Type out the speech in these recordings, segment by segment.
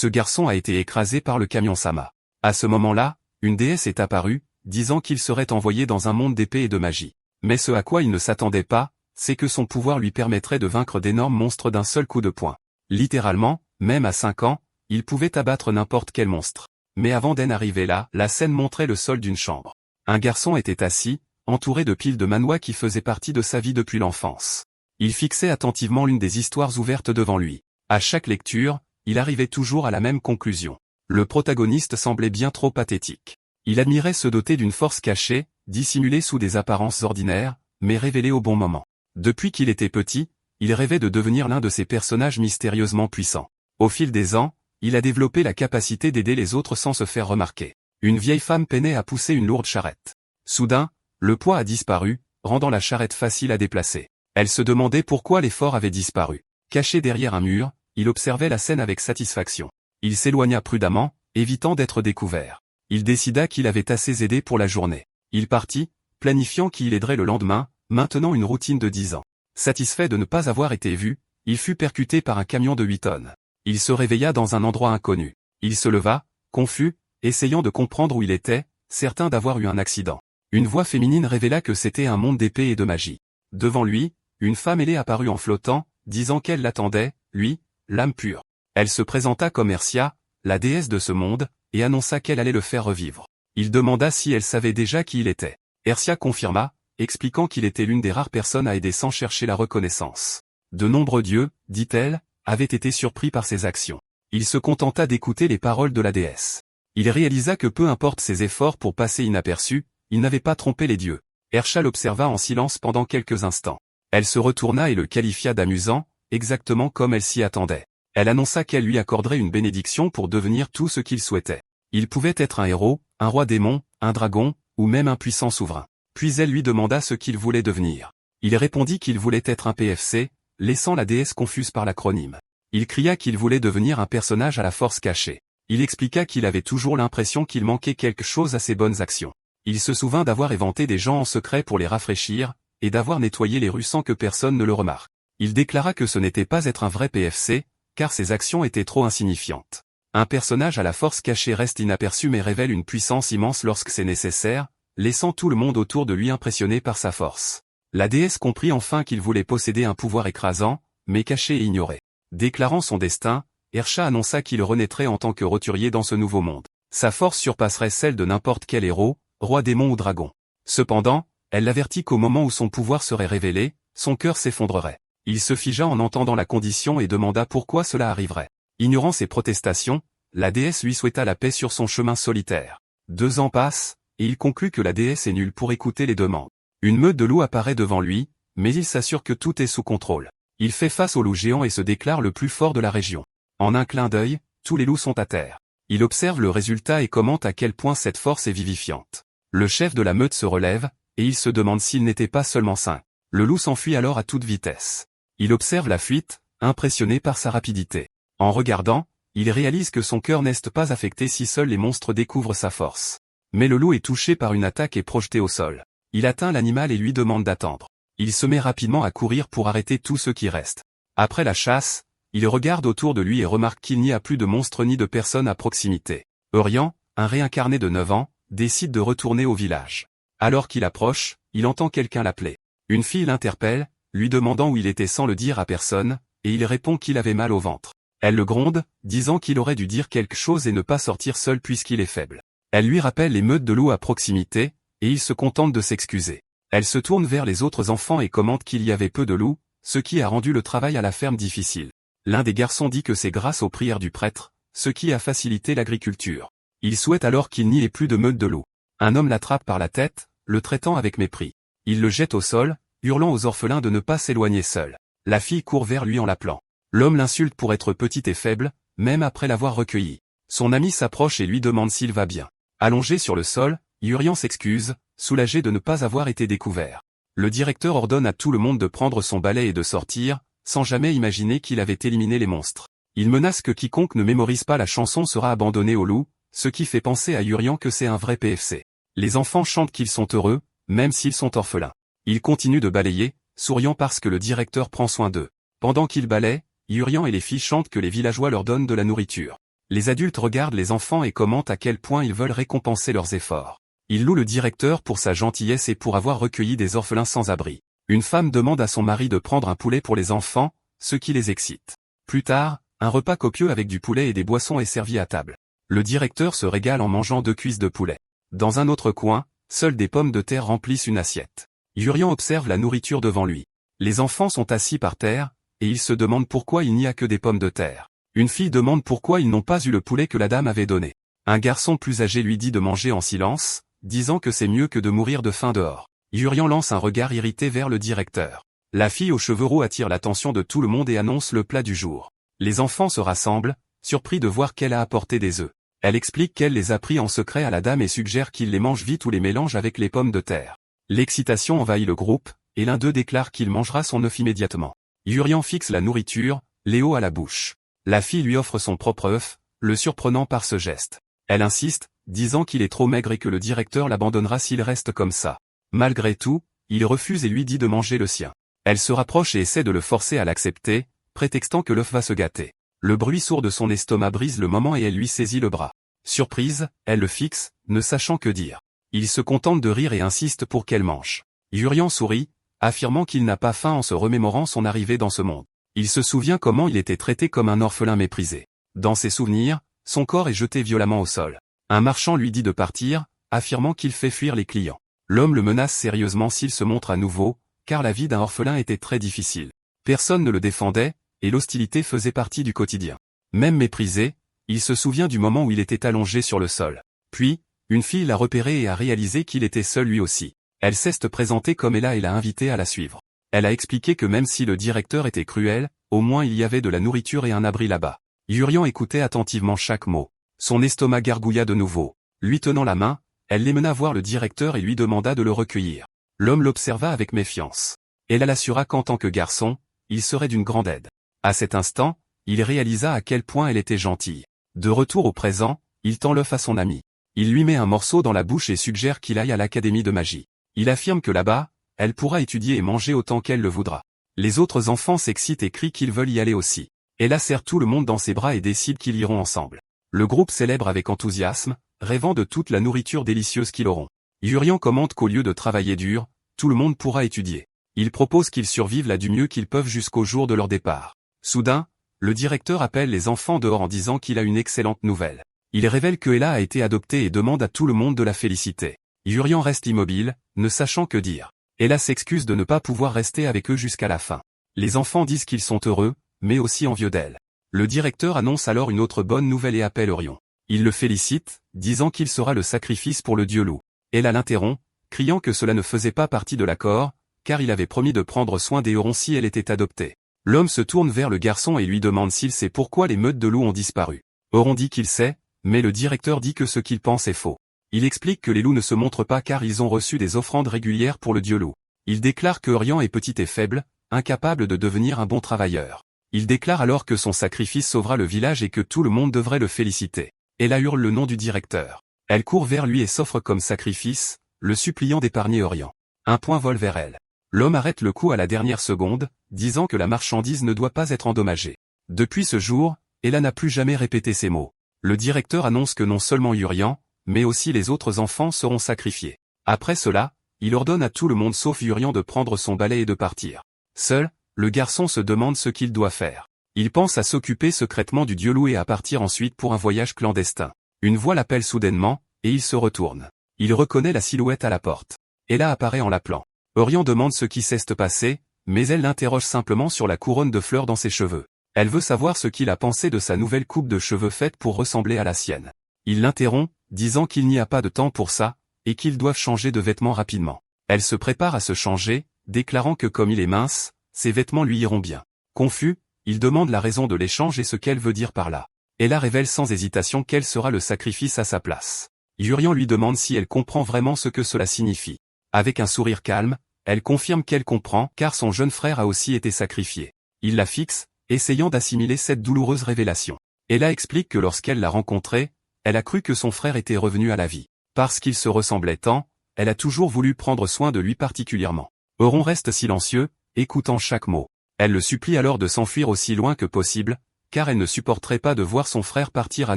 Ce garçon a été écrasé par le camion Sama. À ce moment-là, une déesse est apparue, disant qu'il serait envoyé dans un monde d'épée et de magie. Mais ce à quoi il ne s'attendait pas, c'est que son pouvoir lui permettrait de vaincre d'énormes monstres d'un seul coup de poing. Littéralement, même à 5 ans, il pouvait abattre n'importe quel monstre. Mais avant d'en arriver là, la scène montrait le sol d'une chambre. Un garçon était assis, entouré de piles de manhwa qui faisaient partie de sa vie depuis l'enfance. Il fixait attentivement l'une des histoires ouvertes devant lui. À chaque lecture, il arrivait toujours à la même conclusion. Le protagoniste semblait bien trop pathétique. Il admirait se doter d'une force cachée, dissimulée sous des apparences ordinaires, mais révélée au bon moment. Depuis qu'il était petit, il rêvait de devenir l'un de ces personnages mystérieusement puissants. Au fil des ans, il a développé la capacité d'aider les autres sans se faire remarquer. Une vieille femme peinait à pousser une lourde charrette. Soudain, le poids a disparu, rendant la charrette facile à déplacer. Elle se demandait pourquoi l'effort avait disparu. Caché derrière un mur, il observait la scène avec satisfaction. Il s'éloigna prudemment, évitant d'être découvert. Il décida qu'il avait assez aidé pour la journée. Il partit, planifiant qu'il aiderait le lendemain, maintenant une routine de 10 ans. Satisfait de ne pas avoir été vu, il fut percuté par un camion de 8 tonnes. Il se réveilla dans un endroit inconnu. Il se leva, confus, essayant de comprendre où il était, certain d'avoir eu un accident. Une voix féminine révéla que c'était un monde d'épée et de magie. Devant lui, une femme ailée apparut en flottant, disant qu'elle l'attendait, lui, l'âme pure. Elle se présenta comme Ersia, la déesse de ce monde, et annonça qu'elle allait le faire revivre. Il demanda si elle savait déjà qui il était. Ersia confirma, expliquant qu'il était l'une des rares personnes à aider sans chercher la reconnaissance. De nombreux dieux, dit-elle, avaient été surpris par ses actions. Il se contenta d'écouter les paroles de la déesse. Il réalisa que peu importe ses efforts pour passer inaperçu, il n'avait pas trompé les dieux. Ersia l'observa en silence pendant quelques instants. Elle se retourna et le qualifia d'amusant, exactement comme elle s'y attendait. Elle annonça qu'elle lui accorderait une bénédiction pour devenir tout ce qu'il souhaitait. Il pouvait être un héros, un roi démon, un dragon, ou même un puissant souverain. Puis elle lui demanda ce qu'il voulait devenir. Il répondit qu'il voulait être un PFC, laissant la déesse confuse par l'acronyme. Il cria qu'il voulait devenir un personnage à la force cachée. Il expliqua qu'il avait toujours l'impression qu'il manquait quelque chose à ses bonnes actions. Il se souvint d'avoir éventé des gens en secret pour les rafraîchir, et d'avoir nettoyé les rues sans que personne ne le remarque. Il déclara que ce n'était pas être un vrai PFC, car ses actions étaient trop insignifiantes. Un personnage à la force cachée reste inaperçu mais révèle une puissance immense lorsque c'est nécessaire, laissant tout le monde autour de lui impressionné par sa force. La déesse comprit enfin qu'il voulait posséder un pouvoir écrasant, mais caché et ignoré. Déclarant son destin, Ersia annonça qu'il renaîtrait en tant que roturier dans ce nouveau monde. Sa force surpasserait celle de n'importe quel héros, roi démon ou dragon. Cependant, elle l'avertit qu'au moment où son pouvoir serait révélé, son cœur s'effondrerait. Il se figea en entendant la condition et demanda pourquoi cela arriverait. Ignorant ses protestations, la déesse lui souhaita la paix sur son chemin solitaire. 2 ans passent, et il conclut que la déesse est nulle pour écouter les demandes. Une meute de loups apparaît devant lui, mais il s'assure que tout est sous contrôle. Il fait face au loup géant et se déclare le plus fort de la région. En un clin d'œil, tous les loups sont à terre. Il observe le résultat et commente à quel point cette force est vivifiante. Le chef de la meute se relève, et il se demande s'il n'était pas seulement 5. Le loup s'enfuit alors à toute vitesse. Il observe la fuite, impressionné par sa rapidité. En regardant, il réalise que son cœur n'est pas affecté si seuls les monstres découvrent sa force. Mais le loup est touché par une attaque et projeté au sol. Il atteint l'animal et lui demande d'attendre. Il se met rapidement à courir pour arrêter tous ceux qui restent. Après la chasse, il regarde autour de lui et remarque qu'il n'y a plus de monstres ni de personnes à proximité. Orion, un réincarné de 9 ans, décide de retourner au village. Alors qu'il approche, il entend quelqu'un l'appeler. Une fille l'interpelle, lui demandant où il était sans le dire à personne, et il répond qu'il avait mal au ventre. Elle le gronde, disant qu'il aurait dû dire quelque chose et ne pas sortir seul puisqu'il est faible. Elle lui rappelle les meutes de loups à proximité, et il se contente de s'excuser. Elle se tourne vers les autres enfants et commente qu'il y avait peu de loups, ce qui a rendu le travail à la ferme difficile. L'un des garçons dit que c'est grâce aux prières du prêtre, ce qui a facilité l'agriculture. Il souhaite alors qu'il n'y ait plus de meute de loups. Un homme l'attrape par la tête, le traitant avec mépris. Il le jette au sol, hurlant aux orphelins de ne pas s'éloigner seuls. La fille court vers lui en l'appelant. L'homme l'insulte pour être petit et faible, même après l'avoir recueilli. Son ami s'approche et lui demande s'il va bien. Allongé sur le sol, Urian s'excuse, soulagé de ne pas avoir été découvert. Le directeur ordonne à tout le monde de prendre son balai et de sortir, sans jamais imaginer qu'il avait éliminé les monstres. Il menace que quiconque ne mémorise pas la chanson sera abandonné au loup, ce qui fait penser à Urian que c'est un vrai PFC. Les enfants chantent qu'ils sont heureux, même s'ils sont orphelins. Ils continuent de balayer, souriant parce que le directeur prend soin d'eux. Pendant qu'ils balaient, Urian et les filles chantent que les villageois leur donnent de la nourriture. Les adultes regardent les enfants et commentent à quel point ils veulent récompenser leurs efforts. Ils louent le directeur pour sa gentillesse et pour avoir recueilli des orphelins sans abri. Une femme demande à son mari de prendre un poulet pour les enfants, ce qui les excite. Plus tard, un repas copieux avec du poulet et des boissons est servi à table. Le directeur se régale en mangeant 2 cuisses de poulet. Dans un autre coin, seules des pommes de terre remplissent une assiette. Yurian observe la nourriture devant lui. Les enfants sont assis par terre, et ils se demandent pourquoi il n'y a que des pommes de terre. Une fille demande pourquoi ils n'ont pas eu le poulet que la dame avait donné. Un garçon plus âgé lui dit de manger en silence, disant que c'est mieux que de mourir de faim dehors. Yurian lance un regard irrité vers le directeur. La fille aux cheveux roux attire l'attention de tout le monde et annonce le plat du jour. Les enfants se rassemblent, surpris de voir qu'elle a apporté des œufs. Elle explique qu'elle les a pris en secret à la dame et suggère qu'il les mange vite ou les mélange avec les pommes de terre. L'excitation envahit le groupe, et l'un d'eux déclare qu'il mangera son œuf immédiatement. Yurian fixe la nourriture, Léo à la bouche. La fille lui offre son propre œuf, le surprenant par ce geste. Elle insiste, disant qu'il est trop maigre et que le directeur l'abandonnera s'il reste comme ça. Malgré tout, il refuse et lui dit de manger le sien. Elle se rapproche et essaie de le forcer à l'accepter, prétextant que l'œuf va se gâter. Le bruit sourd de son estomac brise le moment et elle lui saisit le bras. Surprise, elle le fixe, ne sachant que dire. Il se contente de rire et insiste pour qu'elle mange. Yurian sourit, affirmant qu'il n'a pas faim en se remémorant son arrivée dans ce monde. Il se souvient comment il était traité comme un orphelin méprisé. Dans ses souvenirs, son corps est jeté violemment au sol. Un marchand lui dit de partir, affirmant qu'il fait fuir les clients. L'homme le menace sérieusement s'il se montre à nouveau, car la vie d'un orphelin était très difficile. Personne ne le défendait, et l'hostilité faisait partie du quotidien. Même méprisé, il se souvient du moment où il était allongé sur le sol. Puis, une fille l'a repéré et a réalisé qu'il était seul lui aussi. Elle s'est présentée comme Ella et l'a invité à la suivre. Elle a expliqué que même si le directeur était cruel, au moins il y avait de la nourriture et un abri là-bas. Yurian écoutait attentivement chaque mot. Son estomac gargouilla de nouveau. Lui tenant la main, elle les mena voir le directeur et lui demanda de le recueillir. L'homme l'observa avec méfiance. Ella l'assura qu'en tant que garçon, il serait d'une grande aide. À cet instant, il réalisa à quel point elle était gentille. De retour au présent, il tend l'œuf à son ami. Il lui met un morceau dans la bouche et suggère qu'il aille à l'académie de magie. Il affirme que là-bas, elle pourra étudier et manger autant qu'elle le voudra. Les autres enfants s'excitent et crient qu'ils veulent y aller aussi. Ella serre tout le monde dans ses bras et décide qu'ils iront ensemble. Le groupe célèbre avec enthousiasme, rêvant de toute la nourriture délicieuse qu'ils auront. Yurian commente qu'au lieu de travailler dur, tout le monde pourra étudier. Il propose qu'ils survivent là du mieux qu'ils peuvent jusqu'au jour de leur départ. Soudain, le directeur appelle les enfants dehors en disant qu'il a une excellente nouvelle. Il révèle que Ella a été adoptée et demande à tout le monde de la féliciter. Yurian reste immobile, ne sachant que dire. Ella s'excuse de ne pas pouvoir rester avec eux jusqu'à la fin. Les enfants disent qu'ils sont heureux, mais aussi envieux d'elle. Le directeur annonce alors une autre bonne nouvelle et appelle Orion. Il le félicite, disant qu'il sera le sacrifice pour le dieu loup. Ella l'interrompt, criant que cela ne faisait pas partie de l'accord, car il avait promis de prendre soin des Hurons si elle était adoptée. L'homme se tourne vers le garçon et lui demande s'il sait pourquoi les meutes de loups ont disparu. Oron dit qu'il sait, mais le directeur dit que ce qu'il pense est faux. Il explique que les loups ne se montrent pas car ils ont reçu des offrandes régulières pour le dieu loup. Il déclare que Orion est petit et faible, incapable de devenir un bon travailleur. Il déclare alors que son sacrifice sauvera le village et que tout le monde devrait le féliciter. Ella hurle le nom du directeur. Elle court vers lui et s'offre comme sacrifice, le suppliant d'épargner Orion. Un point vole vers elle. L'homme arrête le coup à la dernière seconde, disant que la marchandise ne doit pas être endommagée. Depuis ce jour, Ella n'a plus jamais répété ces mots. Le directeur annonce que non seulement Yurian, mais aussi les autres enfants seront sacrifiés. Après cela, il ordonne à tout le monde sauf Yurian de prendre son balai et de partir. Seul, le garçon se demande ce qu'il doit faire. Il pense à s'occuper secrètement du dieu loup et à partir ensuite pour un voyage clandestin. Une voix l'appelle soudainement, et il se retourne. Il reconnaît la silhouette à la porte. Ella apparaît en l'appelant. Orion demande ce qui s'est passé, mais elle l'interroge simplement sur la couronne de fleurs dans ses cheveux. Elle veut savoir ce qu'il a pensé de sa nouvelle coupe de cheveux faite pour ressembler à la sienne. Il l'interrompt, disant qu'il n'y a pas de temps pour ça, et qu'ils doivent changer de vêtements rapidement. Elle se prépare à se changer, déclarant que comme il est mince, ses vêtements lui iront bien. Confus, il demande la raison de l'échange et ce qu'elle veut dire par là. Ella révèle sans hésitation quel sera le sacrifice à sa place. Yurian lui demande si elle comprend vraiment ce que cela signifie. Avec un sourire calme, elle confirme qu'elle comprend car son jeune frère a aussi été sacrifié. Il la fixe, essayant d'assimiler cette douloureuse révélation. Ella explique que lorsqu'elle l'a rencontré, elle a cru que son frère était revenu à la vie. Parce qu'il se ressemblait tant, elle a toujours voulu prendre soin de lui particulièrement. Oron reste silencieux, écoutant chaque mot. Elle le supplie alors de s'enfuir aussi loin que possible, car elle ne supporterait pas de voir son frère partir à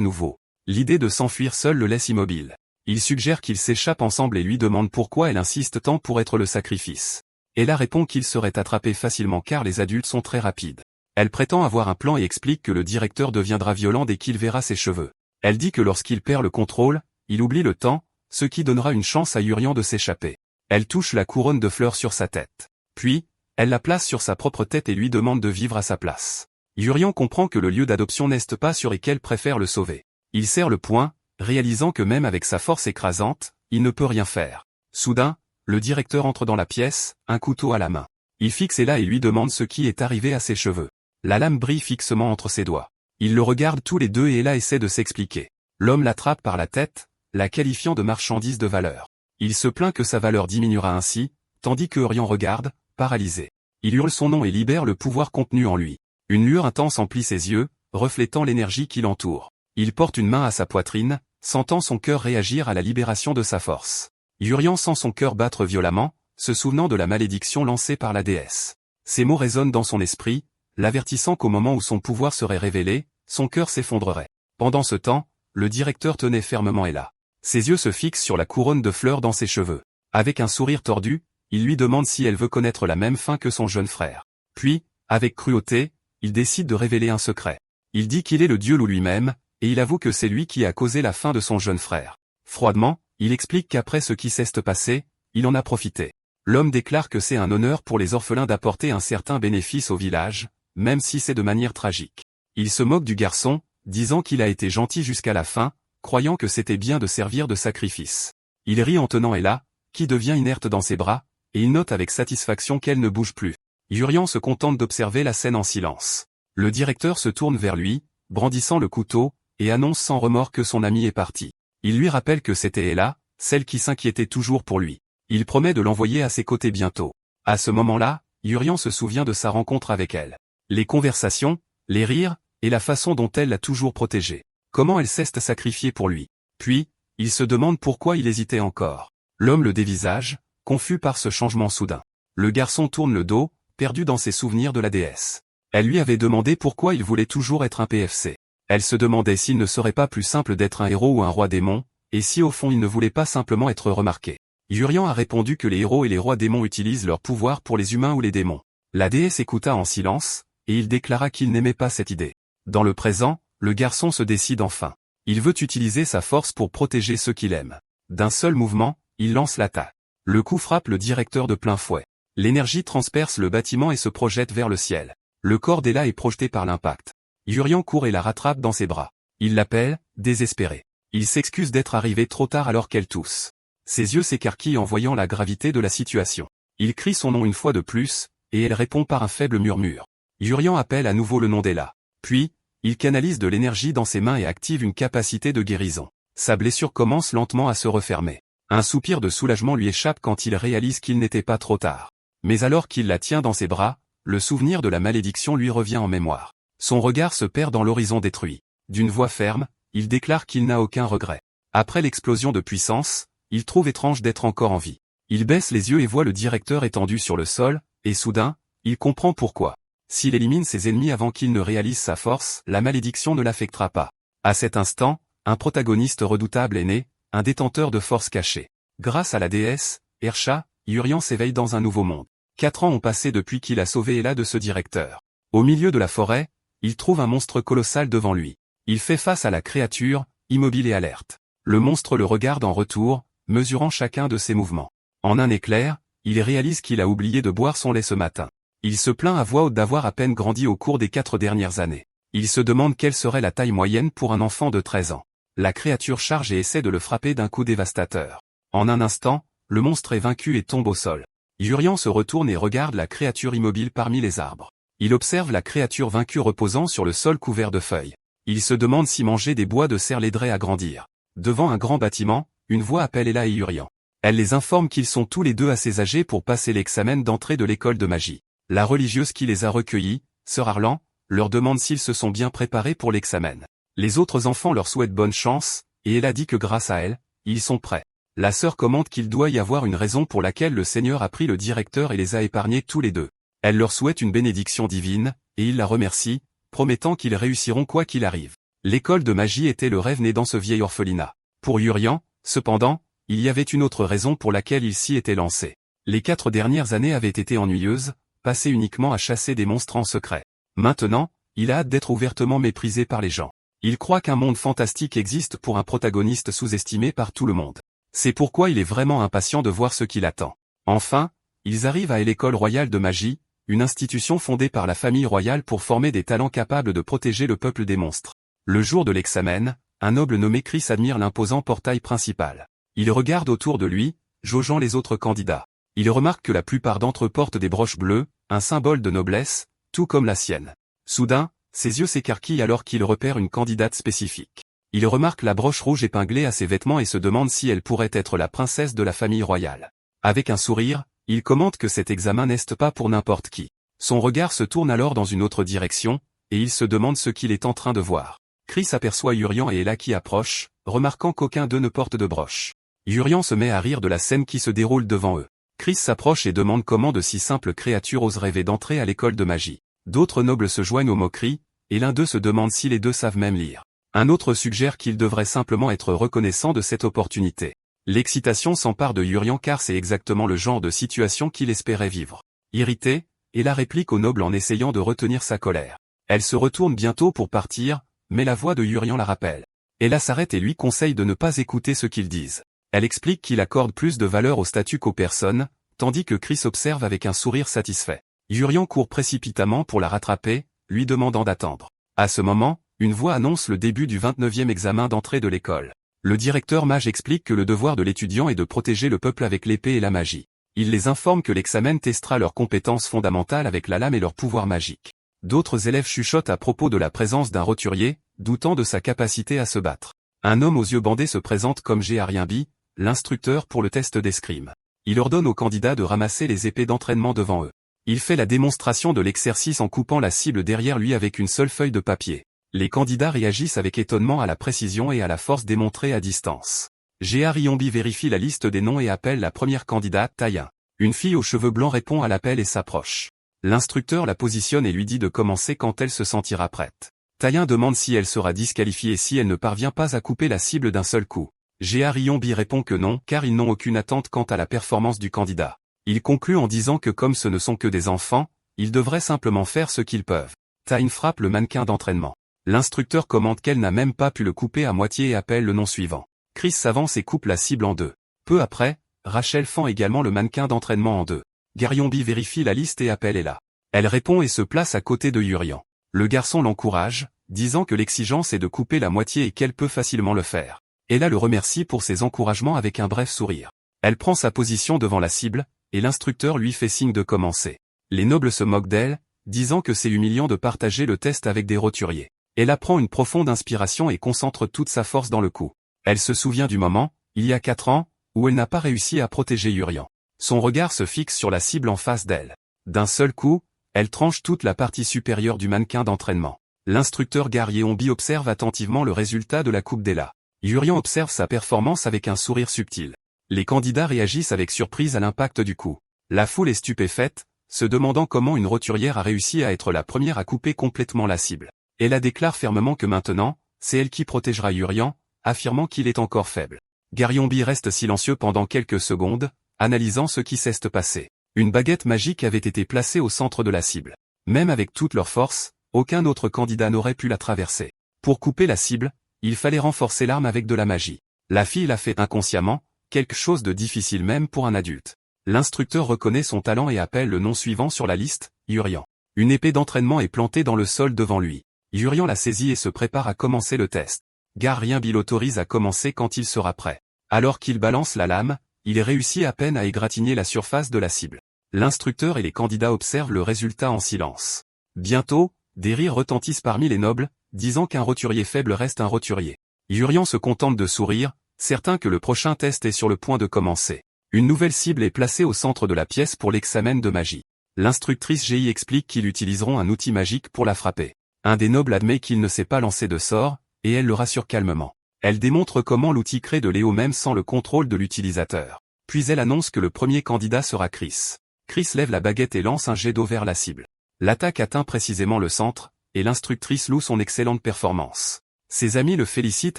nouveau. L'idée de s'enfuir seul le laisse immobile. Il suggère qu'ils s'échappent ensemble et lui demande pourquoi elle insiste tant pour être le sacrifice. Ella répond qu'il serait attrapé facilement car les adultes sont très rapides. Elle prétend avoir un plan et explique que le directeur deviendra violent dès qu'il verra ses cheveux. Elle dit que lorsqu'il perd le contrôle, il oublie le temps, ce qui donnera une chance à Urian de s'échapper. Elle touche la couronne de fleurs sur sa tête. Puis, elle la place sur sa propre tête et lui demande de vivre à sa place. Urian comprend que le lieu d'adoption n'est pas sûr et qu'elle préfère le sauver. Il serre le poing, réalisant que même avec sa force écrasante, il ne peut rien faire. Soudain, le directeur entre dans la pièce, un couteau à la main. Il fixe Ella et lui demande ce qui est arrivé à ses cheveux. La lame brille fixement entre ses doigts. Ils le regardent tous les deux et Ella essaie de s'expliquer. L'homme l'attrape par la tête, la qualifiant de marchandise de valeur. Il se plaint que sa valeur diminuera ainsi, tandis que Urian regarde, paralysé. Il hurle son nom et libère le pouvoir contenu en lui. Une lueur intense emplit ses yeux, reflétant l'énergie qui l'entoure. Il porte une main à sa poitrine, sentant son cœur réagir à la libération de sa force. Urian sent son cœur battre violemment, se souvenant de la malédiction lancée par la déesse. Ces mots résonnent dans son esprit, l'avertissant qu'au moment où son pouvoir serait révélé, son cœur s'effondrerait. Pendant ce temps, le directeur tenait fermement Ella. Ses yeux se fixent sur la couronne de fleurs dans ses cheveux. Avec un sourire tordu, il lui demande si elle veut connaître la même fin que son jeune frère. Puis, avec cruauté, il décide de révéler un secret. Il dit qu'il est le dieu loup lui-même, et il avoue que c'est lui qui a causé la fin de son jeune frère. Froidement, il explique qu'après ce qui s'est passé, il en a profité. L'homme déclare que c'est un honneur pour les orphelins d'apporter un certain bénéfice au village, même si c'est de manière tragique. Il se moque du garçon, disant qu'il a été gentil jusqu'à la fin, croyant que c'était bien de servir de sacrifice. Il rit en tenant Ella, qui devient inerte dans ses bras, et il note avec satisfaction qu'elle ne bouge plus. Urian se contente d'observer la scène en silence. Le directeur se tourne vers lui, brandissant le couteau, et annonce sans remords que son ami est parti. Il lui rappelle que c'était Ella, celle qui s'inquiétait toujours pour lui. Il promet de l'envoyer à ses côtés bientôt. À ce moment-là, Urian se souvient de sa rencontre avec elle. Les conversations, les rires, et la façon dont elle l'a toujours protégé. Comment elle s'est sacrifiée pour lui. Puis, il se demande pourquoi il hésitait encore. L'homme le dévisage, confus par ce changement soudain. Le garçon tourne le dos, perdu dans ses souvenirs de la déesse. Elle lui avait demandé pourquoi il voulait toujours être un PFC. Elle se demandait s'il ne serait pas plus simple d'être un héros ou un roi démon, et si au fond il ne voulait pas simplement être remarqué. Urian a répondu que les héros et les rois démons utilisent leur pouvoir pour les humains ou les démons. La déesse écouta en silence, et il déclara qu'il n'aimait pas cette idée. Dans le présent, le garçon se décide enfin. Il veut utiliser sa force pour protéger ceux qu'il aime. D'un seul mouvement, il lance l'attaque. Le coup frappe le directeur de plein fouet. L'énergie transperce le bâtiment et se projette vers le ciel. Le corps d'Ella est projeté par l'impact. Urian court et la rattrape dans ses bras. Il l'appelle, désespéré. Il s'excuse d'être arrivé trop tard alors qu'elle tousse. Ses yeux s'écarquillent en voyant la gravité de la situation. Il crie son nom une fois de plus, et elle répond par un faible murmure. Urian appelle à nouveau le nom d'Ella. Puis, il canalise de l'énergie dans ses mains et active une capacité de guérison. Sa blessure commence lentement à se refermer. Un soupir de soulagement lui échappe quand il réalise qu'il n'était pas trop tard. Mais alors qu'il la tient dans ses bras, le souvenir de la malédiction lui revient en mémoire. Son regard se perd dans l'horizon détruit. D'une voix ferme, il déclare qu'il n'a aucun regret. Après l'explosion de puissance, il trouve étrange d'être encore en vie. Il baisse les yeux et voit le directeur étendu sur le sol, et soudain, il comprend pourquoi. S'il élimine ses ennemis avant qu'il ne réalise sa force, la malédiction ne l'affectera pas. À cet instant, un protagoniste redoutable est né, un détenteur de force cachée. Grâce à la déesse, Ersha, Urian s'éveille dans un nouveau monde. 4 ans ont passé depuis qu'il a sauvé Ella de ce directeur. Au milieu de la forêt, il trouve un monstre colossal devant lui. Il fait face à la créature, immobile et alerte. Le monstre le regarde en retour, mesurant chacun de ses mouvements. En un éclair, il réalise qu'il a oublié de boire son lait ce matin. Il se plaint à voix haute d'avoir à peine grandi au cours des 4 dernières années. Il se demande quelle serait la taille moyenne pour un enfant de 13 ans. La créature charge et essaie de le frapper d'un coup dévastateur. En un instant, le monstre est vaincu et tombe au sol. Urian se retourne et regarde la créature immobile parmi les arbres. Il observe la créature vaincue reposant sur le sol couvert de feuilles. Il se demande si manger des bois de serre l'aiderait à grandir. Devant un grand bâtiment, une voix appelle Ella et Urian. Elle les informe qu'ils sont tous les deux assez âgés pour passer l'examen d'entrée de l'école de magie. La religieuse qui les a recueillis, Sœur Arlan, leur demande s'ils se sont bien préparés pour l'examen. Les autres enfants leur souhaitent bonne chance, et Ella dit que grâce à elle, ils sont prêts. La sœur commente qu'il doit y avoir une raison pour laquelle le Seigneur a pris le directeur et les a épargnés tous les deux. Elle leur souhaite une bénédiction divine, et il la remercie, promettant qu'ils réussiront quoi qu'il arrive. L'école de magie était le rêve né dans ce vieil orphelinat. Pour Yurian, cependant, il y avait une autre raison pour laquelle il s'y était lancé. Les 4 dernières années avaient été ennuyeuses, passées uniquement à chasser des monstres en secret. Maintenant, il a hâte d'être ouvertement méprisé par les gens. Il croit qu'un monde fantastique existe pour un protagoniste sous-estimé par tout le monde. C'est pourquoi il est vraiment impatient de voir ce qui l'attend. Enfin, ils arrivent à l'école royale de magie, une institution fondée par la famille royale pour former des talents capables de protéger le peuple des monstres. Le jour de l'examen, un noble nommé Chris admire l'imposant portail principal. Il regarde autour de lui, jaugeant les autres candidats. Il remarque que la plupart d'entre eux portent des broches bleues, un symbole de noblesse, tout comme la sienne. Soudain, ses yeux s'écarquillent alors qu'il repère une candidate spécifique. Il remarque la broche rouge épinglée à ses vêtements et se demande si elle pourrait être la princesse de la famille royale. Avec un sourire, il commente que cet examen n'est pas pour n'importe qui. Son regard se tourne alors dans une autre direction, et il se demande ce qu'il est en train de voir. Chris aperçoit Yurian et Ella qui approchent, remarquant qu'aucun d'eux ne porte de broche. Yurian se met à rire de la scène qui se déroule devant eux. Chris s'approche et demande comment de si simples créatures osent rêver d'entrer à l'école de magie. D'autres nobles se joignent aux moqueries, et l'un d'eux se demande si les deux savent même lire. Un autre suggère qu'ils devraient simplement être reconnaissants de cette opportunité. L'excitation s'empare de Yurian car c'est exactement le genre de situation qu'il espérait vivre. Irrité, Ella réplique au noble en essayant de retenir sa colère. Elle se retourne bientôt pour partir, mais la voix de Yurian la rappelle. Ella s'arrête et lui conseille de ne pas écouter ce qu'ils disent. Elle explique qu'il accorde plus de valeur au statut qu'aux personnes, tandis que Chris observe avec un sourire satisfait. Yurian court précipitamment pour la rattraper, lui demandant d'attendre. À ce moment, une voix annonce le début du 29e examen d'entrée de l'école. Le directeur mage explique que le devoir de l'étudiant est de protéger le peuple avec l'épée et la magie. Il les informe que l'examen testera leurs compétences fondamentales avec la lame et leur pouvoir magique. D'autres élèves chuchotent à propos de la présence d'un roturier, doutant de sa capacité à se battre. Un homme aux yeux bandés se présente comme Géarienbi, l'instructeur pour le test d'escrime. Il ordonne aux candidats de ramasser les épées d'entraînement devant eux. Il fait la démonstration de l'exercice en coupant la cible derrière lui avec une seule feuille de papier. Les candidats réagissent avec étonnement à la précision et à la force démontrée à distance. Géarienbi vérifie la liste des noms et appelle la première candidate, Taïa. Une fille aux cheveux blancs répond à l'appel et s'approche. L'instructeur la positionne et lui dit de commencer quand elle se sentira prête. Taïa demande si elle sera disqualifiée si elle ne parvient pas à couper la cible d'un seul coup. Géarienbi répond que non car ils n'ont aucune attente quant à la performance du candidat. Il conclut en disant que comme ce ne sont que des enfants, ils devraient simplement faire ce qu'ils peuvent. Taïa frappe le mannequin d'entraînement. L'instructeur commente qu'elle n'a même pas pu le couper à moitié et appelle le nom suivant. Chris s'avance et coupe la cible en deux. Peu après, Rachel fend également le mannequin d'entraînement en deux. Géarienbi vérifie la liste et appelle Ella. Elle répond et se place à côté de Yurian. Le garçon l'encourage, disant que l'exigence est de couper la moitié et qu'elle peut facilement le faire. Ella le remercie pour ses encouragements avec un bref sourire. Elle prend sa position devant la cible, et l'instructeur lui fait signe de commencer. Les nobles se moquent d'elle, disant que c'est humiliant de partager le test avec des roturiers. Ella prend une profonde inspiration et concentre toute sa force dans le coup. Elle se souvient du moment, il y a 4 ans, où elle n'a pas réussi à protéger Yurian. Son regard se fixe sur la cible en face d'elle. D'un seul coup, elle tranche toute la partie supérieure du mannequin d'entraînement. L'instructeur Géarienbi observe attentivement le résultat de la coupe d'Ella. Yurian observe sa performance avec un sourire subtil. Les candidats réagissent avec surprise à l'impact du coup. La foule est stupéfaite, se demandant comment une roturière a réussi à être la première à couper complètement la cible. Ella déclare fermement que maintenant, c'est elle qui protégera Yurian, affirmant qu'il est encore faible. Géarienbi reste silencieux pendant quelques secondes, analysant ce qui s'est passé. Une baguette magique avait été placée au centre de la cible. Même avec toute leur force, aucun autre candidat n'aurait pu la traverser. Pour couper la cible, il fallait renforcer l'arme avec de la magie. La fille l'a fait inconsciemment, quelque chose de difficile même pour un adulte. L'instructeur reconnaît son talent et appelle le nom suivant sur la liste, Yurian. Une épée d'entraînement est plantée dans le sol devant lui. Yurian la saisit et se prépare à commencer le test. Géarienbi l'autorise à commencer quand il sera prêt. Alors qu'il balance la lame, il réussit à peine à égratigner la surface de la cible. L'instructeur et les candidats observent le résultat en silence. Bientôt, des rires retentissent parmi les nobles, disant qu'un roturier faible reste un roturier. Yurian se contente de sourire, certain que le prochain test est sur le point de commencer. Une nouvelle cible est placée au centre de la pièce pour l'examen de magie. L'instructrice Gi explique qu'ils utiliseront un outil magique pour la frapper. Un des nobles admet qu'il ne sait pas lancer de sort, et elle le rassure calmement. Elle démontre comment l'outil crée de l'éo même sans le contrôle de l'utilisateur. Puis elle annonce que le premier candidat sera Chris. Chris lève la baguette et lance un jet d'eau vers la cible. L'attaque atteint précisément le centre, et l'instructrice loue son excellente performance. Ses amis le félicitent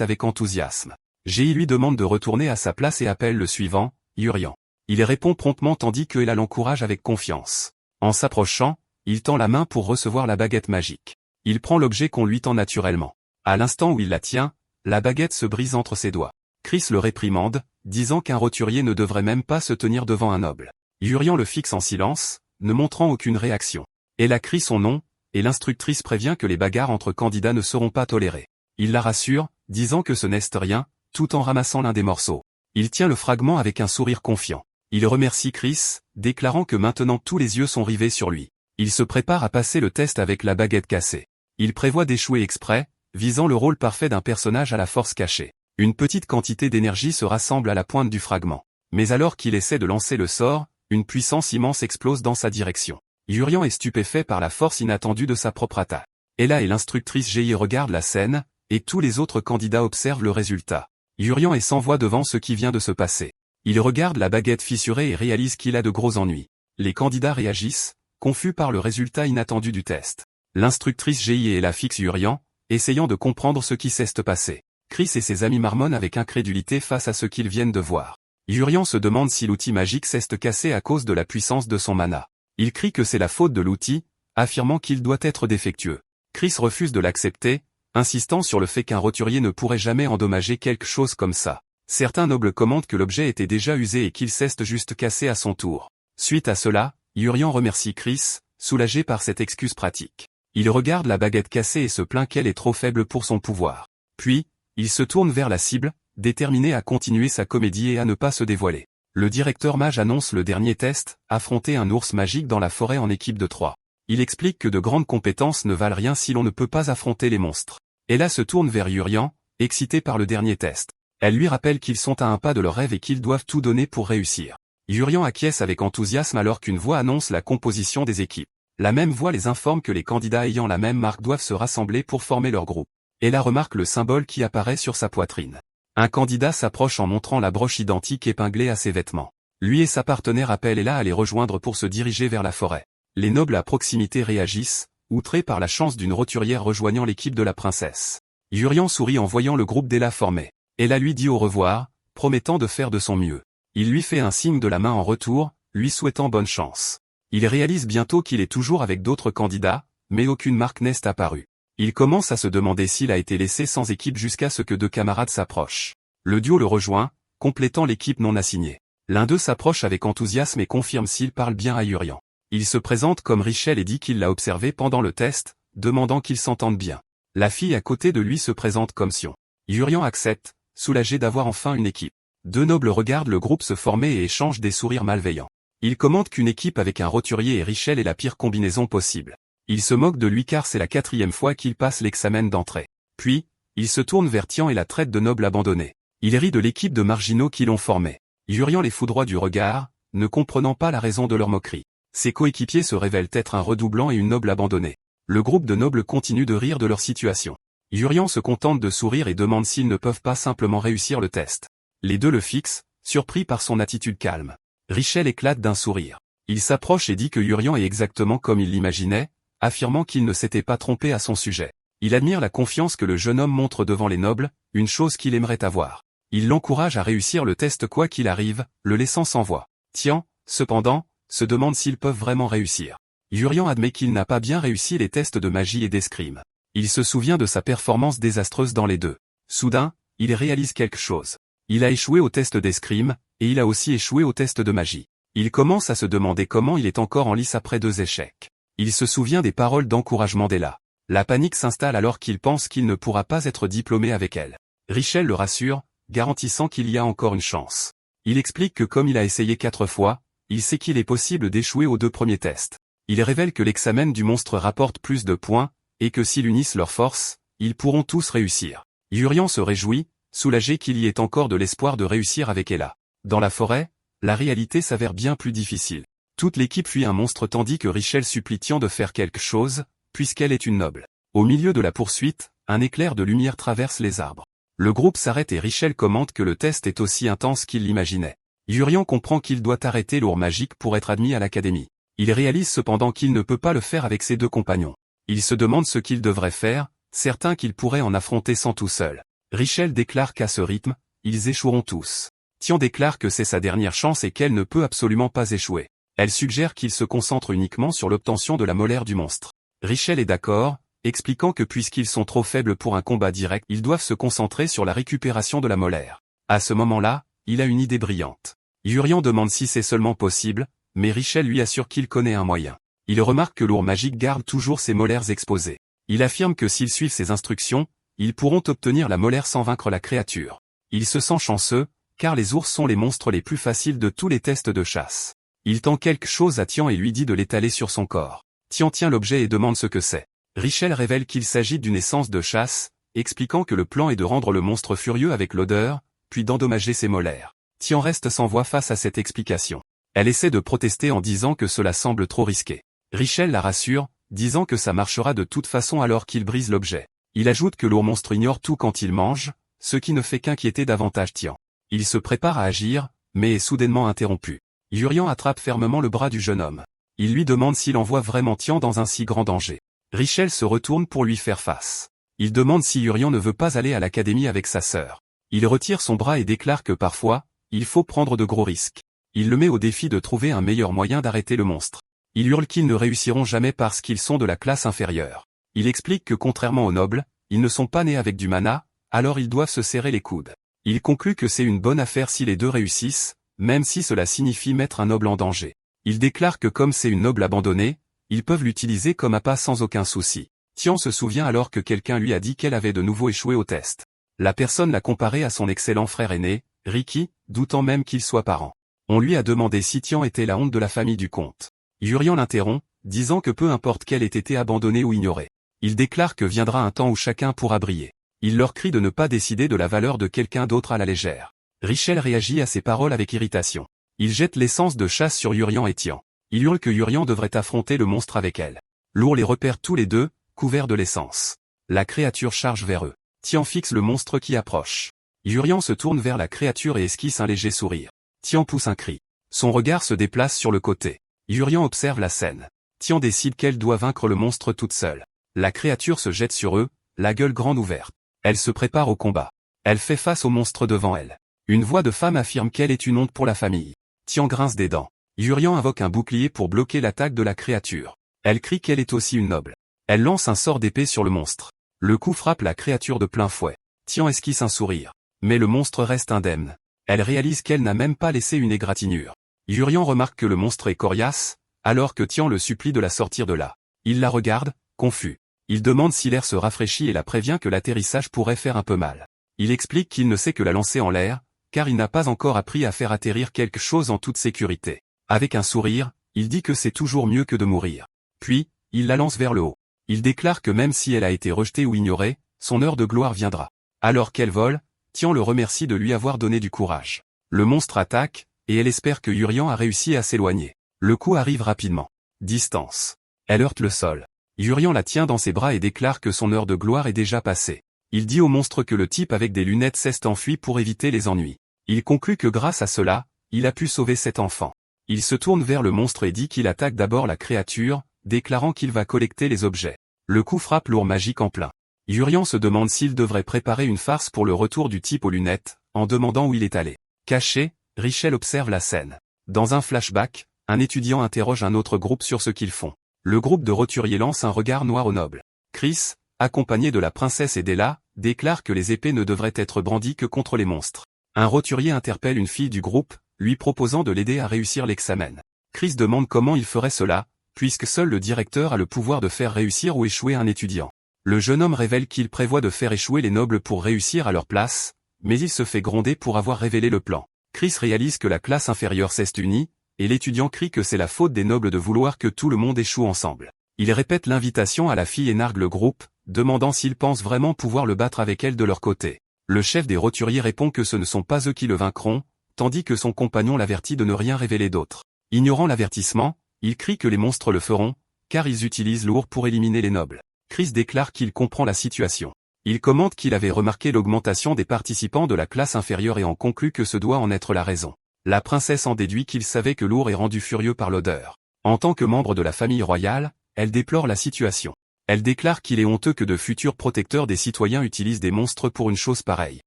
avec enthousiasme. Gi lui demande de retourner à sa place et appelle le suivant, Urian. Il répond promptement tandis que Ella l'encourage avec confiance. En s'approchant, il tend la main pour recevoir la baguette magique. Il prend l'objet qu'on lui tend naturellement. À l'instant où il la tient, la baguette se brise entre ses doigts. Chris le réprimande, disant qu'un roturier ne devrait même pas se tenir devant un noble. Urian le fixe en silence, ne montrant aucune réaction. Ella crie son nom, et l'instructrice prévient que les bagarres entre candidats ne seront pas tolérées. Il la rassure, disant que ce n'est rien, tout en ramassant l'un des morceaux. Il tient le fragment avec un sourire confiant. Il remercie Chris, déclarant que maintenant tous les yeux sont rivés sur lui. Il se prépare à passer le test avec la baguette cassée. Il prévoit d'échouer exprès, visant le rôle parfait d'un personnage à la force cachée. Une petite quantité d'énergie se rassemble à la pointe du fragment. Mais alors qu'il essaie de lancer le sort, une puissance immense explose dans sa direction. Urian est stupéfait par la force inattendue de sa propre attaque. Ella et l'instructrice Gi regardent la scène, et tous les autres candidats observent le résultat. Urian est sans voix devant ce qui vient de se passer. Il regarde la baguette fissurée et réalise qu'il a de gros ennuis. Les candidats réagissent, confus par le résultat inattendu du test. L'instructrice Gi et Ella fixent Urian, essayant de comprendre ce qui s'est passé. Chris et ses amis marmonnent avec incrédulité face à ce qu'ils viennent de voir. Urian se demande si l'outil magique s'est cassé à cause de la puissance de son mana. Il crie que c'est la faute de l'outil, affirmant qu'il doit être défectueux. Chris refuse de l'accepter, insistant sur le fait qu'un roturier ne pourrait jamais endommager quelque chose comme ça. Certains nobles commentent que l'objet était déjà usé et qu'il s'est juste cassé à son tour. Suite à cela, Urian remercie Chris, soulagé par cette excuse pratique. Il regarde la baguette cassée et se plaint qu'elle est trop faible pour son pouvoir. Puis, il se tourne vers la cible, déterminé à continuer sa comédie et à ne pas se dévoiler. Le directeur mage annonce le dernier test, affronter un ours magique dans la forêt en équipe de 3. Il explique que de grandes compétences ne valent rien si l'on ne peut pas affronter les monstres. Ella se tourne vers Urian, excité par le dernier test. Elle lui rappelle qu'ils sont à un pas de leur rêve et qu'ils doivent tout donner pour réussir. Urian acquiesce avec enthousiasme alors qu'une voix annonce la composition des équipes. La même voix les informe que les candidats ayant la même marque doivent se rassembler pour former leur groupe. Ella remarque le symbole qui apparaît sur sa poitrine. Un candidat s'approche en montrant la broche identique épinglée à ses vêtements. Lui et sa partenaire appellent Ella à les rejoindre pour se diriger vers la forêt. Les nobles à proximité réagissent, outrés par la chance d'une roturière rejoignant l'équipe de la princesse. Urian sourit en voyant le groupe d'Ella formé. Ella lui dit au revoir, promettant de faire de son mieux. Il lui fait un signe de la main en retour, lui souhaitant bonne chance. Il réalise bientôt qu'il est toujours avec d'autres candidats, mais aucune marque n'est apparue. Il commence à se demander s'il a été laissé sans équipe jusqu'à ce que deux camarades s'approchent. Le duo le rejoint, complétant l'équipe non assignée. L'un d'eux s'approche avec enthousiasme et confirme s'il parle bien à Urian. Il se présente comme Richel et dit qu'il l'a observé pendant le test, demandant qu'ils s'entendent bien. La fille à côté de lui se présente comme Sion. Urian accepte, soulagé d'avoir enfin une équipe. Deux nobles regardent le groupe se former et échangent des sourires malveillants. Ils commentent qu'une équipe avec un roturier et Richel est la pire combinaison possible. Ils se moquent de lui car c'est la 4e fois qu'il passe l'examen d'entrée. Puis, il se tourne vers Tian et la traite de noble abandonné. Il rit de l'équipe de marginaux qui l'ont formé. Urian les foudroie du regard, ne comprenant pas la raison de leur moquerie. Ses coéquipiers se révèlent être un redoublant et une noble abandonnée. Le groupe de nobles continue de rire de leur situation. Urian se contente de sourire et demande s'ils ne peuvent pas simplement réussir le test. Les deux le fixent, surpris par son attitude calme. Richel éclate d'un sourire. Il s'approche et dit que Urian est exactement comme il l'imaginait, affirmant qu'il ne s'était pas trompé à son sujet. Il admire la confiance que le jeune homme montre devant les nobles, une chose qu'il aimerait avoir. Il l'encourage à réussir le test quoi qu'il arrive, le laissant sans voix. Tian, cependant, se demande s'ils peuvent vraiment réussir. Urian admet qu'il n'a pas bien réussi les tests de magie et d'escrime. Il se souvient de sa performance désastreuse dans les deux. Soudain, il réalise quelque chose. Il a échoué au test d'escrime, et il a aussi échoué au test de magie. Il commence à se demander comment il est encore en lice après 2 échecs. Il se souvient des paroles d'encouragement d'Ella. La panique s'installe alors qu'il pense qu'il ne pourra pas être diplômé avec elle. Richel le rassure, garantissant qu'il y a encore une chance. Il explique que comme il a essayé 4 fois, il sait qu'il est possible d'échouer aux 2 premiers tests. Il révèle que l'examen du monstre rapporte plus de points, et que s'ils unissent leurs forces, ils pourront tous réussir. Urian se réjouit, soulagé qu'il y ait encore de l'espoir de réussir avec Ella. Dans la forêt, la réalité s'avère bien plus difficile. Toute l'équipe fuit un monstre tandis que Richel supplie Tian de faire quelque chose, puisqu'elle est une noble. Au milieu de la poursuite, un éclair de lumière traverse les arbres. Le groupe s'arrête et Richel commente que le test est aussi intense qu'il l'imaginait. Urian comprend qu'il doit arrêter l'ours magique pour être admis à l'académie. Il réalise cependant qu'il ne peut pas le faire avec ses 2 compagnons. Il se demande ce qu'il devrait faire, certain qu'il pourrait en affronter sans tout seul. Richelle déclare qu'à ce rythme, ils échoueront tous. Tian déclare que c'est sa dernière chance et qu'elle ne peut absolument pas échouer. Elle suggère qu'il se concentre uniquement sur l'obtention de la molaire du monstre. Richelle est d'accord, expliquant que puisqu'ils sont trop faibles pour un combat direct, ils doivent se concentrer sur la récupération de la molaire. À ce moment-là, il a une idée brillante. Yurian demande si c'est seulement possible, mais Richelle lui assure qu'il connaît un moyen. Il remarque que l'ours magique garde toujours ses molaires exposées. Il affirme que s'ils suivent ses instructions, ils pourront obtenir la molaire sans vaincre la créature. Il se sent chanceux, car les ours sont les monstres les plus faciles de tous les tests de chasse. Il tend quelque chose à Tian et lui dit de l'étaler sur son corps. Tian tient l'objet et demande ce que c'est. Richelle révèle qu'il s'agit d'une essence de chasse, expliquant que le plan est de rendre le monstre furieux avec l'odeur, puis d'endommager ses molaires. Tian reste sans voix face à cette explication. Elle essaie de protester en disant que cela semble trop risqué. Richelle la rassure, disant que ça marchera de toute façon alors qu'il brise l'objet. Il ajoute que l'ours monstre ignore tout quand il mange, ce qui ne fait qu'inquiéter davantage Tian. Il se prépare à agir, mais est soudainement interrompu. Yurian attrape fermement le bras du jeune homme. Il lui demande s'il envoie vraiment Tian dans un si grand danger. Richelle se retourne pour lui faire face. Il demande si Yurian ne veut pas aller à l'académie avec sa sœur. Il retire son bras et déclare que parfois, il faut prendre de gros risques. Il le met au défi de trouver un meilleur moyen d'arrêter le monstre. Il hurle qu'ils ne réussiront jamais parce qu'ils sont de la classe inférieure. Il explique que contrairement aux nobles, ils ne sont pas nés avec du mana, alors ils doivent se serrer les coudes. Il conclut que c'est une bonne affaire si les deux réussissent, même si cela signifie mettre un noble en danger. Il déclare que comme c'est une noble abandonnée, ils peuvent l'utiliser comme appât sans aucun souci. Tian se souvient alors que quelqu'un lui a dit qu'elle avait de nouveau échoué au test. La personne l'a comparé à son excellent frère aîné, Ricky, doutant même qu'il soit parent. On lui a demandé si Tian était la honte de la famille du comte. Yurian l'interrompt, disant que peu importe qu'elle ait été abandonnée ou ignorée. Il déclare que viendra un temps où chacun pourra briller. Il leur crie de ne pas décider de la valeur de quelqu'un d'autre à la légère. Richelle réagit à ces paroles avec irritation. Il jette l'essence de chasse sur Yurian et Tian. Il hurle que Yurian devrait affronter le monstre avec elle. L'ours les repère tous les deux, couverts de l'essence. La créature charge vers eux. Tian fixe le monstre qui approche. Yurian se tourne vers la créature et esquisse un léger sourire. Tian pousse un cri. Son regard se déplace sur le côté. Yurian observe la scène. Tian décide qu'elle doit vaincre le monstre toute seule. La créature se jette sur eux, la gueule grande ouverte. Elle se prépare au combat. Elle fait face au monstre devant elle. Une voix de femme affirme qu'elle est une honte pour la famille. Tian grince des dents. Yurian invoque un bouclier pour bloquer l'attaque de la créature. Elle crie qu'elle est aussi une noble. Elle lance un sort d'épée sur le monstre. Le coup frappe la créature de plein fouet. Tian esquisse un sourire. Mais le monstre reste indemne. Elle réalise qu'elle n'a même pas laissé une égratignure. Yurian remarque que le monstre est coriace, alors que Tian le supplie de la sortir de là. Il la regarde, confus. Il demande si l'air se rafraîchit et la prévient que l'atterrissage pourrait faire un peu mal. Il explique qu'il ne sait que la lancer en l'air, car il n'a pas encore appris à faire atterrir quelque chose en toute sécurité. Avec un sourire, il dit que c'est toujours mieux que de mourir. Puis, il la lance vers le haut. Il déclare que même si elle a été rejetée ou ignorée, son heure de gloire viendra. Alors qu'elle vole, Tian le remercie de lui avoir donné du courage. Le monstre attaque, et elle espère que Yurian a réussi à s'éloigner. Le coup arrive rapidement. Distance. Elle heurte le sol. Yurian la tient dans ses bras et déclare que son heure de gloire est déjà passée. Il dit au monstre que le type avec des lunettes s'est enfui pour éviter les ennuis. Il conclut que grâce à cela, il a pu sauver cet enfant. Il se tourne vers le monstre et dit qu'il attaque d'abord la créature, déclarant qu'il va collecter les objets. Le coup frappe l'ours magique en plein. Yurian se demande s'il devrait préparer une farce pour le retour du type aux lunettes, en demandant où il est allé. Caché, Richelle observe la scène. Dans un flashback, un étudiant interroge un autre groupe sur ce qu'ils font. Le groupe de roturiers lance un regard noir au noble. Chris, accompagné de la princesse et d'Ella, déclare que les épées ne devraient être brandies que contre les monstres. Un roturier interpelle une fille du groupe, lui proposant de l'aider à réussir l'examen. Chris demande comment il ferait cela, puisque seul le directeur a le pouvoir de faire réussir ou échouer un étudiant. Le jeune homme révèle qu'il prévoit de faire échouer les nobles pour réussir à leur place, mais il se fait gronder pour avoir révélé le plan. Chris réalise que la classe inférieure s'est unie, et l'étudiant crie que c'est la faute des nobles de vouloir que tout le monde échoue ensemble. Il répète l'invitation à la fille et nargue le groupe, demandant s'ils pensent vraiment pouvoir le battre avec elle de leur côté. Le chef des roturiers répond que ce ne sont pas eux qui le vaincront, tandis que son compagnon l'avertit de ne rien révéler d'autre. Ignorant l'avertissement, il crie que les monstres le feront, car ils utilisent l'ours pour éliminer les nobles. Chris déclare qu'il comprend la situation. Il commente qu'il avait remarqué l'augmentation des participants de la classe inférieure et en conclut que ce doit en être la raison. La princesse en déduit qu'il savait que l'ours est rendu furieux par l'odeur. En tant que membre de la famille royale, elle déplore la situation. Elle déclare qu'il est honteux que de futurs protecteurs des citoyens utilisent des monstres pour une chose pareille.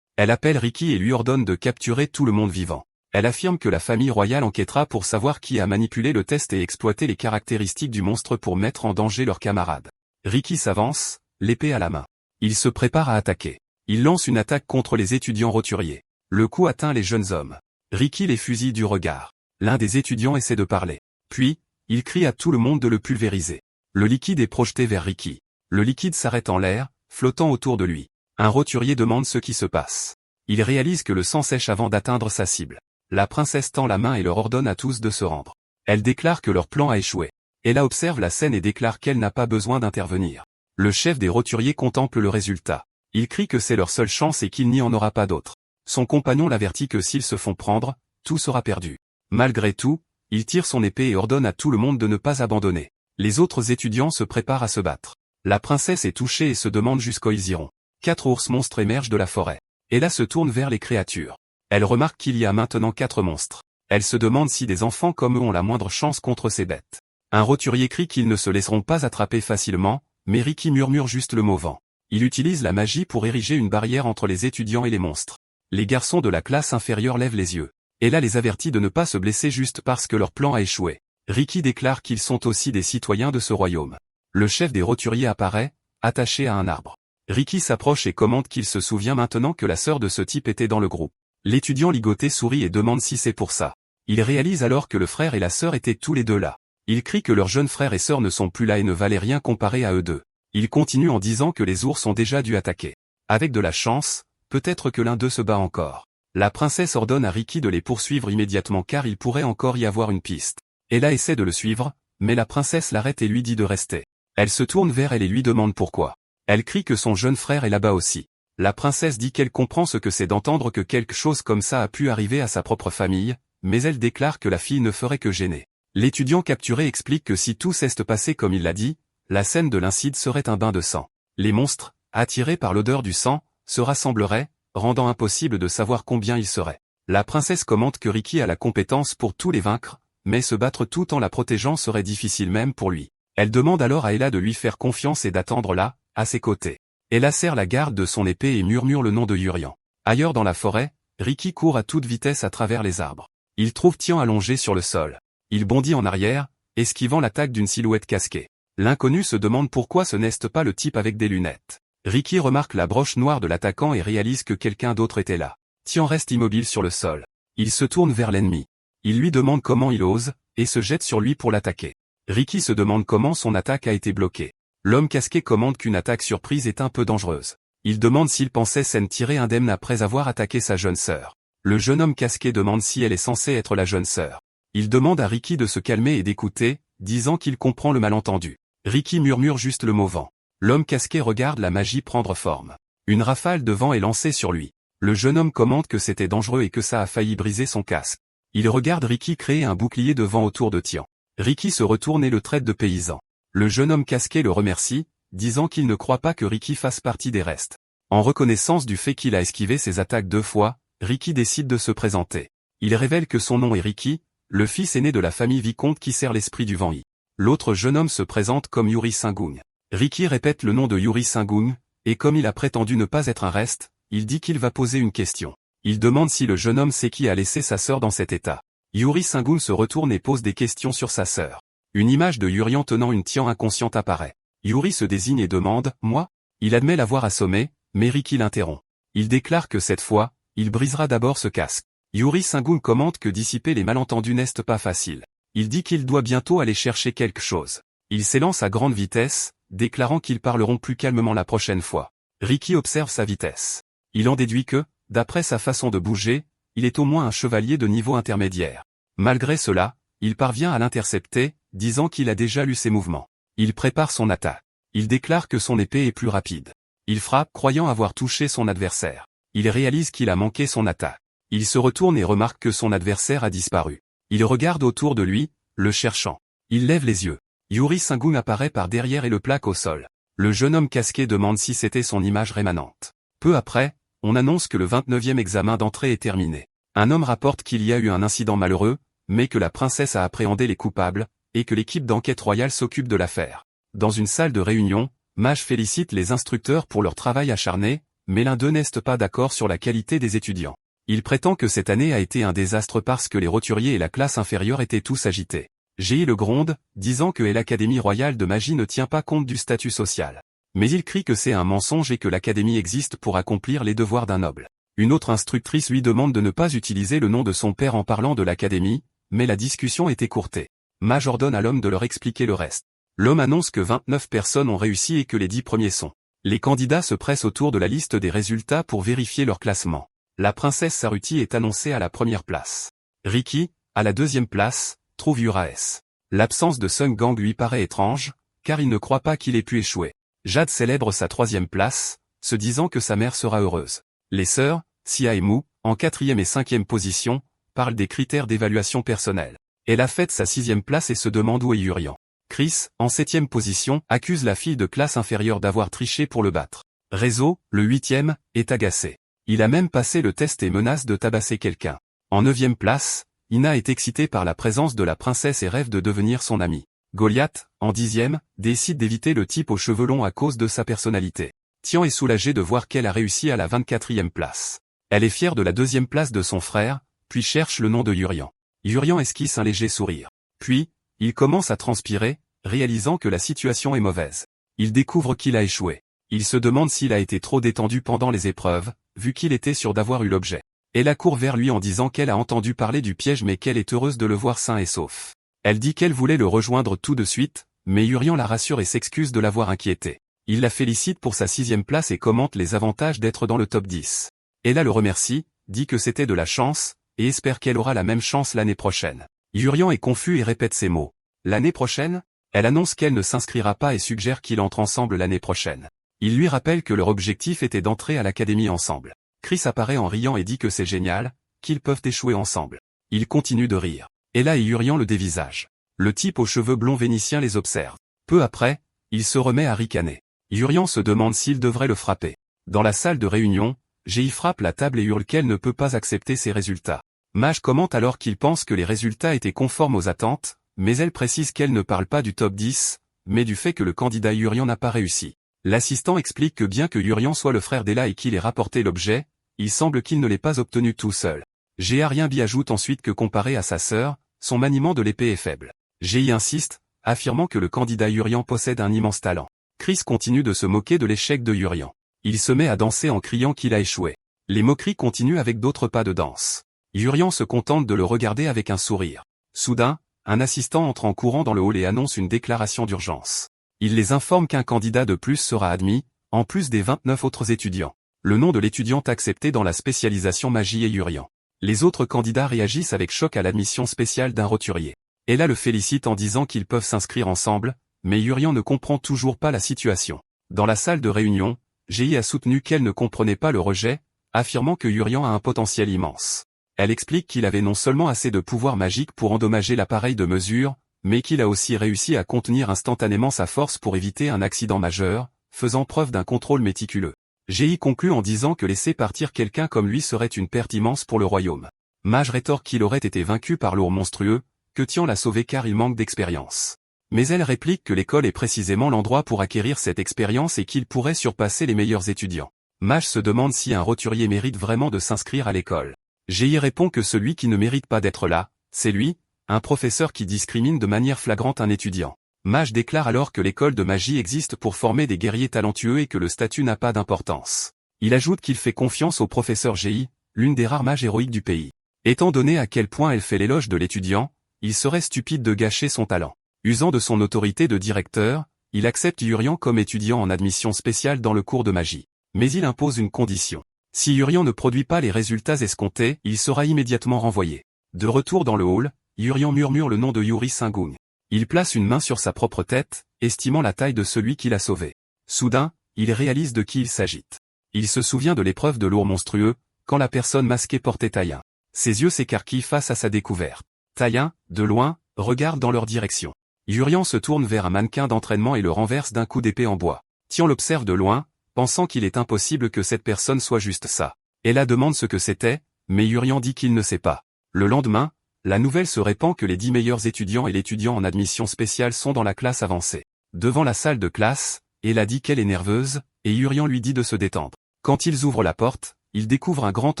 Elle appelle Ricky et lui ordonne de capturer tout le monde vivant. Elle affirme que la famille royale enquêtera pour savoir qui a manipulé le test et exploité les caractéristiques du monstre pour mettre en danger leurs camarades. Ricky s'avance, l'épée à la main. Il se prépare à attaquer. Il lance une attaque contre les étudiants roturiers. Le coup atteint les jeunes hommes. Ricky les fusille du regard. L'un des étudiants essaie de parler. Puis, il crie à tout le monde de le pulvériser. Le liquide est projeté vers Ricky. Le liquide s'arrête en l'air, flottant autour de lui. Un roturier demande ce qui se passe. Il réalise que le sang sèche avant d'atteindre sa cible. La princesse tend la main et leur ordonne à tous de se rendre. Elle déclare que leur plan a échoué. Ella observe la scène et déclare qu'elle n'a pas besoin d'intervenir. Le chef des roturiers contemple le résultat. Il crie que c'est leur seule chance et qu'il n'y en aura pas d'autre. Son compagnon l'avertit que s'ils se font prendre, tout sera perdu. Malgré tout, il tire son épée et ordonne à tout le monde de ne pas abandonner. Les autres étudiants se préparent à se battre. La princesse est touchée et se demande jusqu'où ils iront. 4 ours monstres émergent de la forêt. Ella se tourne vers les créatures. Elle remarque qu'il y a maintenant 4 monstres. Elle se demande si des enfants comme eux ont la moindre chance contre ces bêtes. Un roturier crie qu'ils ne se laisseront pas attraper facilement, mais Ricky murmure juste le mot vent. Il utilise la magie pour ériger une barrière entre les étudiants et les monstres. Les garçons de la classe inférieure lèvent les yeux. Ella les avertit de ne pas se blesser juste parce que leur plan a échoué. Ricky déclare qu'ils sont aussi des citoyens de ce royaume. Le chef des roturiers apparaît, attaché à un arbre. Ricky s'approche et commente qu'il se souvient maintenant que la sœur de ce type était dans le groupe. L'étudiant ligoté sourit et demande si c'est pour ça. Il réalise alors que le frère et la sœur étaient tous les deux là. Il crie que leurs jeunes frères et sœurs ne sont plus là et ne valaient rien comparé à eux deux. Il continue en disant que les ours ont déjà dû attaquer. Avec de la chance, peut-être que l'un d'eux se bat encore. La princesse ordonne à Ricky de les poursuivre immédiatement car il pourrait encore y avoir une piste. Ella essaie de le suivre, mais la princesse l'arrête et lui dit de rester. Elle se tourne vers elle et lui demande pourquoi. Elle crie que son jeune frère est là-bas aussi. La princesse dit qu'elle comprend ce que c'est d'entendre que quelque chose comme ça a pu arriver à sa propre famille, mais elle déclare que la fille ne ferait que gêner. L'étudiant capturé explique que si tout s'est passé comme il l'a dit, la scène de l'incide serait un bain de sang. Les monstres, attirés par l'odeur du sang, se rassembleraient, rendant impossible de savoir combien ils seraient. La princesse commente que Ricky a la compétence pour tous les vaincre, mais se battre tout en la protégeant serait difficile même pour lui. Elle demande alors à Ella de lui faire confiance et d'attendre là, à ses côtés. Ella serre la garde de son épée et murmure le nom de Yurian. Ailleurs dans la forêt, Ricky court à toute vitesse à travers les arbres. Il trouve Tian allongé sur le sol. Il bondit en arrière, esquivant l'attaque d'une silhouette casquée. L'inconnu se demande pourquoi ce n'est pas le type avec des lunettes. Ricky remarque la broche noire de l'attaquant et réalise que quelqu'un d'autre était là. Tian reste immobile sur le sol. Il se tourne vers l'ennemi. Il lui demande comment il ose, et se jette sur lui pour l'attaquer. Ricky se demande comment son attaque a été bloquée. L'homme casqué commande qu'une attaque surprise est un peu dangereuse. Il demande s'il pensait s'en tirer indemne après avoir attaqué sa jeune sœur. Le jeune homme casqué demande si elle est censée être la jeune sœur. Il demande à Ricky de se calmer et d'écouter, disant qu'il comprend le malentendu. Ricky murmure juste le mot vent. L'homme casqué regarde la magie prendre forme. Une rafale de vent est lancée sur lui. Le jeune homme commente que c'était dangereux et que ça a failli briser son casque. Il regarde Ricky créer un bouclier de vent autour de Tian. Ricky se retourne et le traite de paysan. Le jeune homme casqué le remercie, disant qu'il ne croit pas que Ricky fasse partie des restes. En reconnaissance du fait qu'il a esquivé ses attaques 2 fois, Ricky décide de se présenter. Il révèle que son nom est Ricky, le fils aîné de la famille Vicomte qui sert l'esprit du vent. L'autre jeune homme se présente comme Yuri Singung. Ricky répète le nom de Yuri Singung, et comme il a prétendu ne pas être un reste, il dit qu'il va poser une question. Il demande si le jeune homme sait qui a laissé sa sœur dans cet état. Yuri Singung se retourne et pose des questions sur sa sœur. Une image de Yurian tenant une Tian inconsciente apparaît. Yuri se désigne et demande « Moi ?» Il admet l'avoir assommé, mais Ricky l'interrompt. Il déclare que cette fois, il brisera d'abord ce casque. Yuri Singung commente que dissiper les malentendus n'est pas facile. Il dit qu'il doit bientôt aller chercher quelque chose. Il s'élance à grande vitesse, déclarant qu'ils parleront plus calmement la prochaine fois. Ricky observe sa vitesse. Il en déduit que, d'après sa façon de bouger, il est au moins un chevalier de niveau intermédiaire. Malgré cela, il parvient à l'intercepter, disant qu'il a déjà lu ses mouvements. Il prépare son attaque. Il déclare que son épée est plus rapide. Il frappe croyant avoir touché son adversaire. Il réalise qu'il a manqué son attaque. Il se retourne et remarque que son adversaire a disparu. Il regarde autour de lui, le cherchant. Il lève les yeux. Yuri Singung apparaît par derrière et le plaque au sol. Le jeune homme casqué demande si c'était son image rémanente. Peu après, on annonce que le 29e examen d'entrée est terminé. Un homme rapporte qu'il y a eu un incident malheureux, mais que la princesse a appréhendé les coupables, et que l'équipe d'enquête royale s'occupe de l'affaire. Dans une salle de réunion, Maj félicite les instructeurs pour leur travail acharné, mais l'un d'eux n'est pas d'accord sur la qualité des étudiants. Il prétend que cette année a été un désastre parce que les roturiers et la classe inférieure étaient tous agités. G.I. le gronde, disant que l'Académie royale de magie ne tient pas compte du statut social. Mais il crie que c'est un mensonge et que l'Académie existe pour accomplir les devoirs d'un noble. Une autre instructrice lui demande de ne pas utiliser le nom de son père en parlant de l'Académie, mais la discussion est écourtée. Maj ordonne à l'homme de leur expliquer le reste. L'homme annonce que 29 personnes ont réussi et que les 10 premiers sont. Les candidats se pressent autour de la liste des résultats pour vérifier leur classement. La princesse Saruti est annoncée à la première place. Riki, à la deuxième place, trouve Uraes. L'absence de Sung Gang lui paraît étrange, car il ne croit pas qu'il ait pu échouer. Jade célèbre sa troisième place, se disant que sa mère sera heureuse. Les sœurs, Sia et Mu, en quatrième et cinquième position, parlent des critères d'évaluation personnelle. Elle a fait sa sixième place et se demande où est Urian. Chris, en septième position, accuse la fille de classe inférieure d'avoir triché pour le battre. Rezo, le huitième, est agacé. Il a même passé le test et menace de tabasser quelqu'un. En neuvième place, Ina est excitée par la présence de la princesse et rêve de devenir son amie. Goliath, en dixième, décide d'éviter le type aux cheveux longs à cause de sa personnalité. Tian est soulagée de voir qu'elle a réussi à la 24e place. Elle est fière de la deuxième place de son frère, puis cherche le nom de Urian. Urian esquisse un léger sourire. Puis, il commence à transpirer, réalisant que la situation est mauvaise. Il découvre qu'il a échoué. Il se demande s'il a été trop détendu pendant les épreuves, vu qu'il était sûr d'avoir eu l'objet. Elle accourt vers lui en disant qu'elle a entendu parler du piège mais qu'elle est heureuse de le voir sain et sauf. Elle dit qu'elle voulait le rejoindre tout de suite, mais Urian la rassure et s'excuse de l'avoir inquiété. Il la félicite pour sa 6e place et commente les avantages d'être dans le top 10. Ella le remercie, dit que c'était de la chance, et espère qu'elle aura la même chance l'année prochaine. Urian est confus et répète ces mots. L'année prochaine? Elle annonce qu'elle ne s'inscrira pas et suggère qu'ils entrent ensemble l'année prochaine. Il lui rappelle que leur objectif était d'entrer à l'académie ensemble. Chris apparaît en riant et dit que c'est génial, qu'ils peuvent échouer ensemble. Il continue de rire. Ella et Urian le dévisagent. Le type aux cheveux blonds vénitiens les observe. Peu après, il se remet à ricaner. Urian se demande s'il devrait le frapper. Dans la salle de réunion, G.I. frappe la table et hurle qu'elle ne peut pas accepter ses résultats. Maj commente alors qu'il pense que les résultats étaient conformes aux attentes, mais elle précise qu'elle ne parle pas du top 10, mais du fait que le candidat Urian n'a pas réussi. L'assistant explique que bien que Urian soit le frère d'Ella et qu'il ait rapporté l'objet, il semble qu'il ne l'ait pas obtenu tout seul. G.A. Rienbi ajoute ensuite que comparé à sa sœur, son maniement de l'épée est faible. G.I. insiste, affirmant que le candidat Urian possède un immense talent. Chris continue de se moquer de l'échec de Urian. Il se met à danser en criant qu'il a échoué. Les moqueries continuent avec d'autres pas de danse. Urian se contente de le regarder avec un sourire. Soudain, un assistant entre en courant dans le hall et annonce une déclaration d'urgence. Il les informe qu'un candidat de plus sera admis, en plus des 29 autres étudiants. Le nom de l'étudiant accepté dans la spécialisation magie est Urian. Les autres candidats réagissent avec choc à l'admission spéciale d'un roturier. Ella le félicite en disant qu'ils peuvent s'inscrire ensemble, mais Urian ne comprend toujours pas la situation. Dans la salle de réunion, G.I. a soutenu qu'elle ne comprenait pas le rejet, affirmant que Urian a un potentiel immense. Elle explique qu'il avait non seulement assez de pouvoir magique pour endommager l'appareil de mesure, mais qu'il a aussi réussi à contenir instantanément sa force pour éviter un accident majeur, faisant preuve d'un contrôle méticuleux. G.I. conclut en disant que laisser partir quelqu'un comme lui serait une perte immense pour le royaume. Maj rétorque qu'il aurait été vaincu par l'ours monstrueux, que Tian l'a sauvé car il manque d'expérience. Mais elle réplique que l'école est précisément l'endroit pour acquérir cette expérience et qu'il pourrait surpasser les meilleurs étudiants. Maj se demande si un roturier mérite vraiment de s'inscrire à l'école. G.I. répond que celui qui ne mérite pas d'être là, c'est lui, un professeur qui discrimine de manière flagrante un étudiant. Maj déclare alors que l'école de magie existe pour former des guerriers talentueux et que le statut n'a pas d'importance. Il ajoute qu'il fait confiance au professeur G.I., l'une des rares mages héroïques du pays. Étant donné à quel point elle fait l'éloge de l'étudiant, il serait stupide de gâcher son talent. Usant de son autorité de directeur, il accepte Urian comme étudiant en admission spéciale dans le cours de magie. Mais il impose une condition. Si Urian ne produit pas les résultats escomptés, il sera immédiatement renvoyé. De retour dans le hall, Urian murmure le nom de Yuri Singung. Il place une main sur sa propre tête, estimant la taille de celui qui l'a sauvé. Soudain, il réalise de qui il s'agit. Il se souvient de l'épreuve de l'ours monstrueux, quand la personne masquée portait Taïen. Ses yeux s'écarquillent face à sa découverte. Taïen, de loin, regarde dans leur direction. Urian se tourne vers un mannequin d'entraînement et le renverse d'un coup d'épée en bois. Tian l'observe de loin, pensant qu'il est impossible que cette personne soit juste ça. Ella demande ce que c'était, mais Urian dit qu'il ne sait pas. Le lendemain, la nouvelle se répand que les 10 meilleurs étudiants et l'étudiant en admission spéciale sont dans la classe avancée. Devant la salle de classe, Ella dit qu'elle est nerveuse, et Urian lui dit de se détendre. Quand ils ouvrent la porte, ils découvrent un grand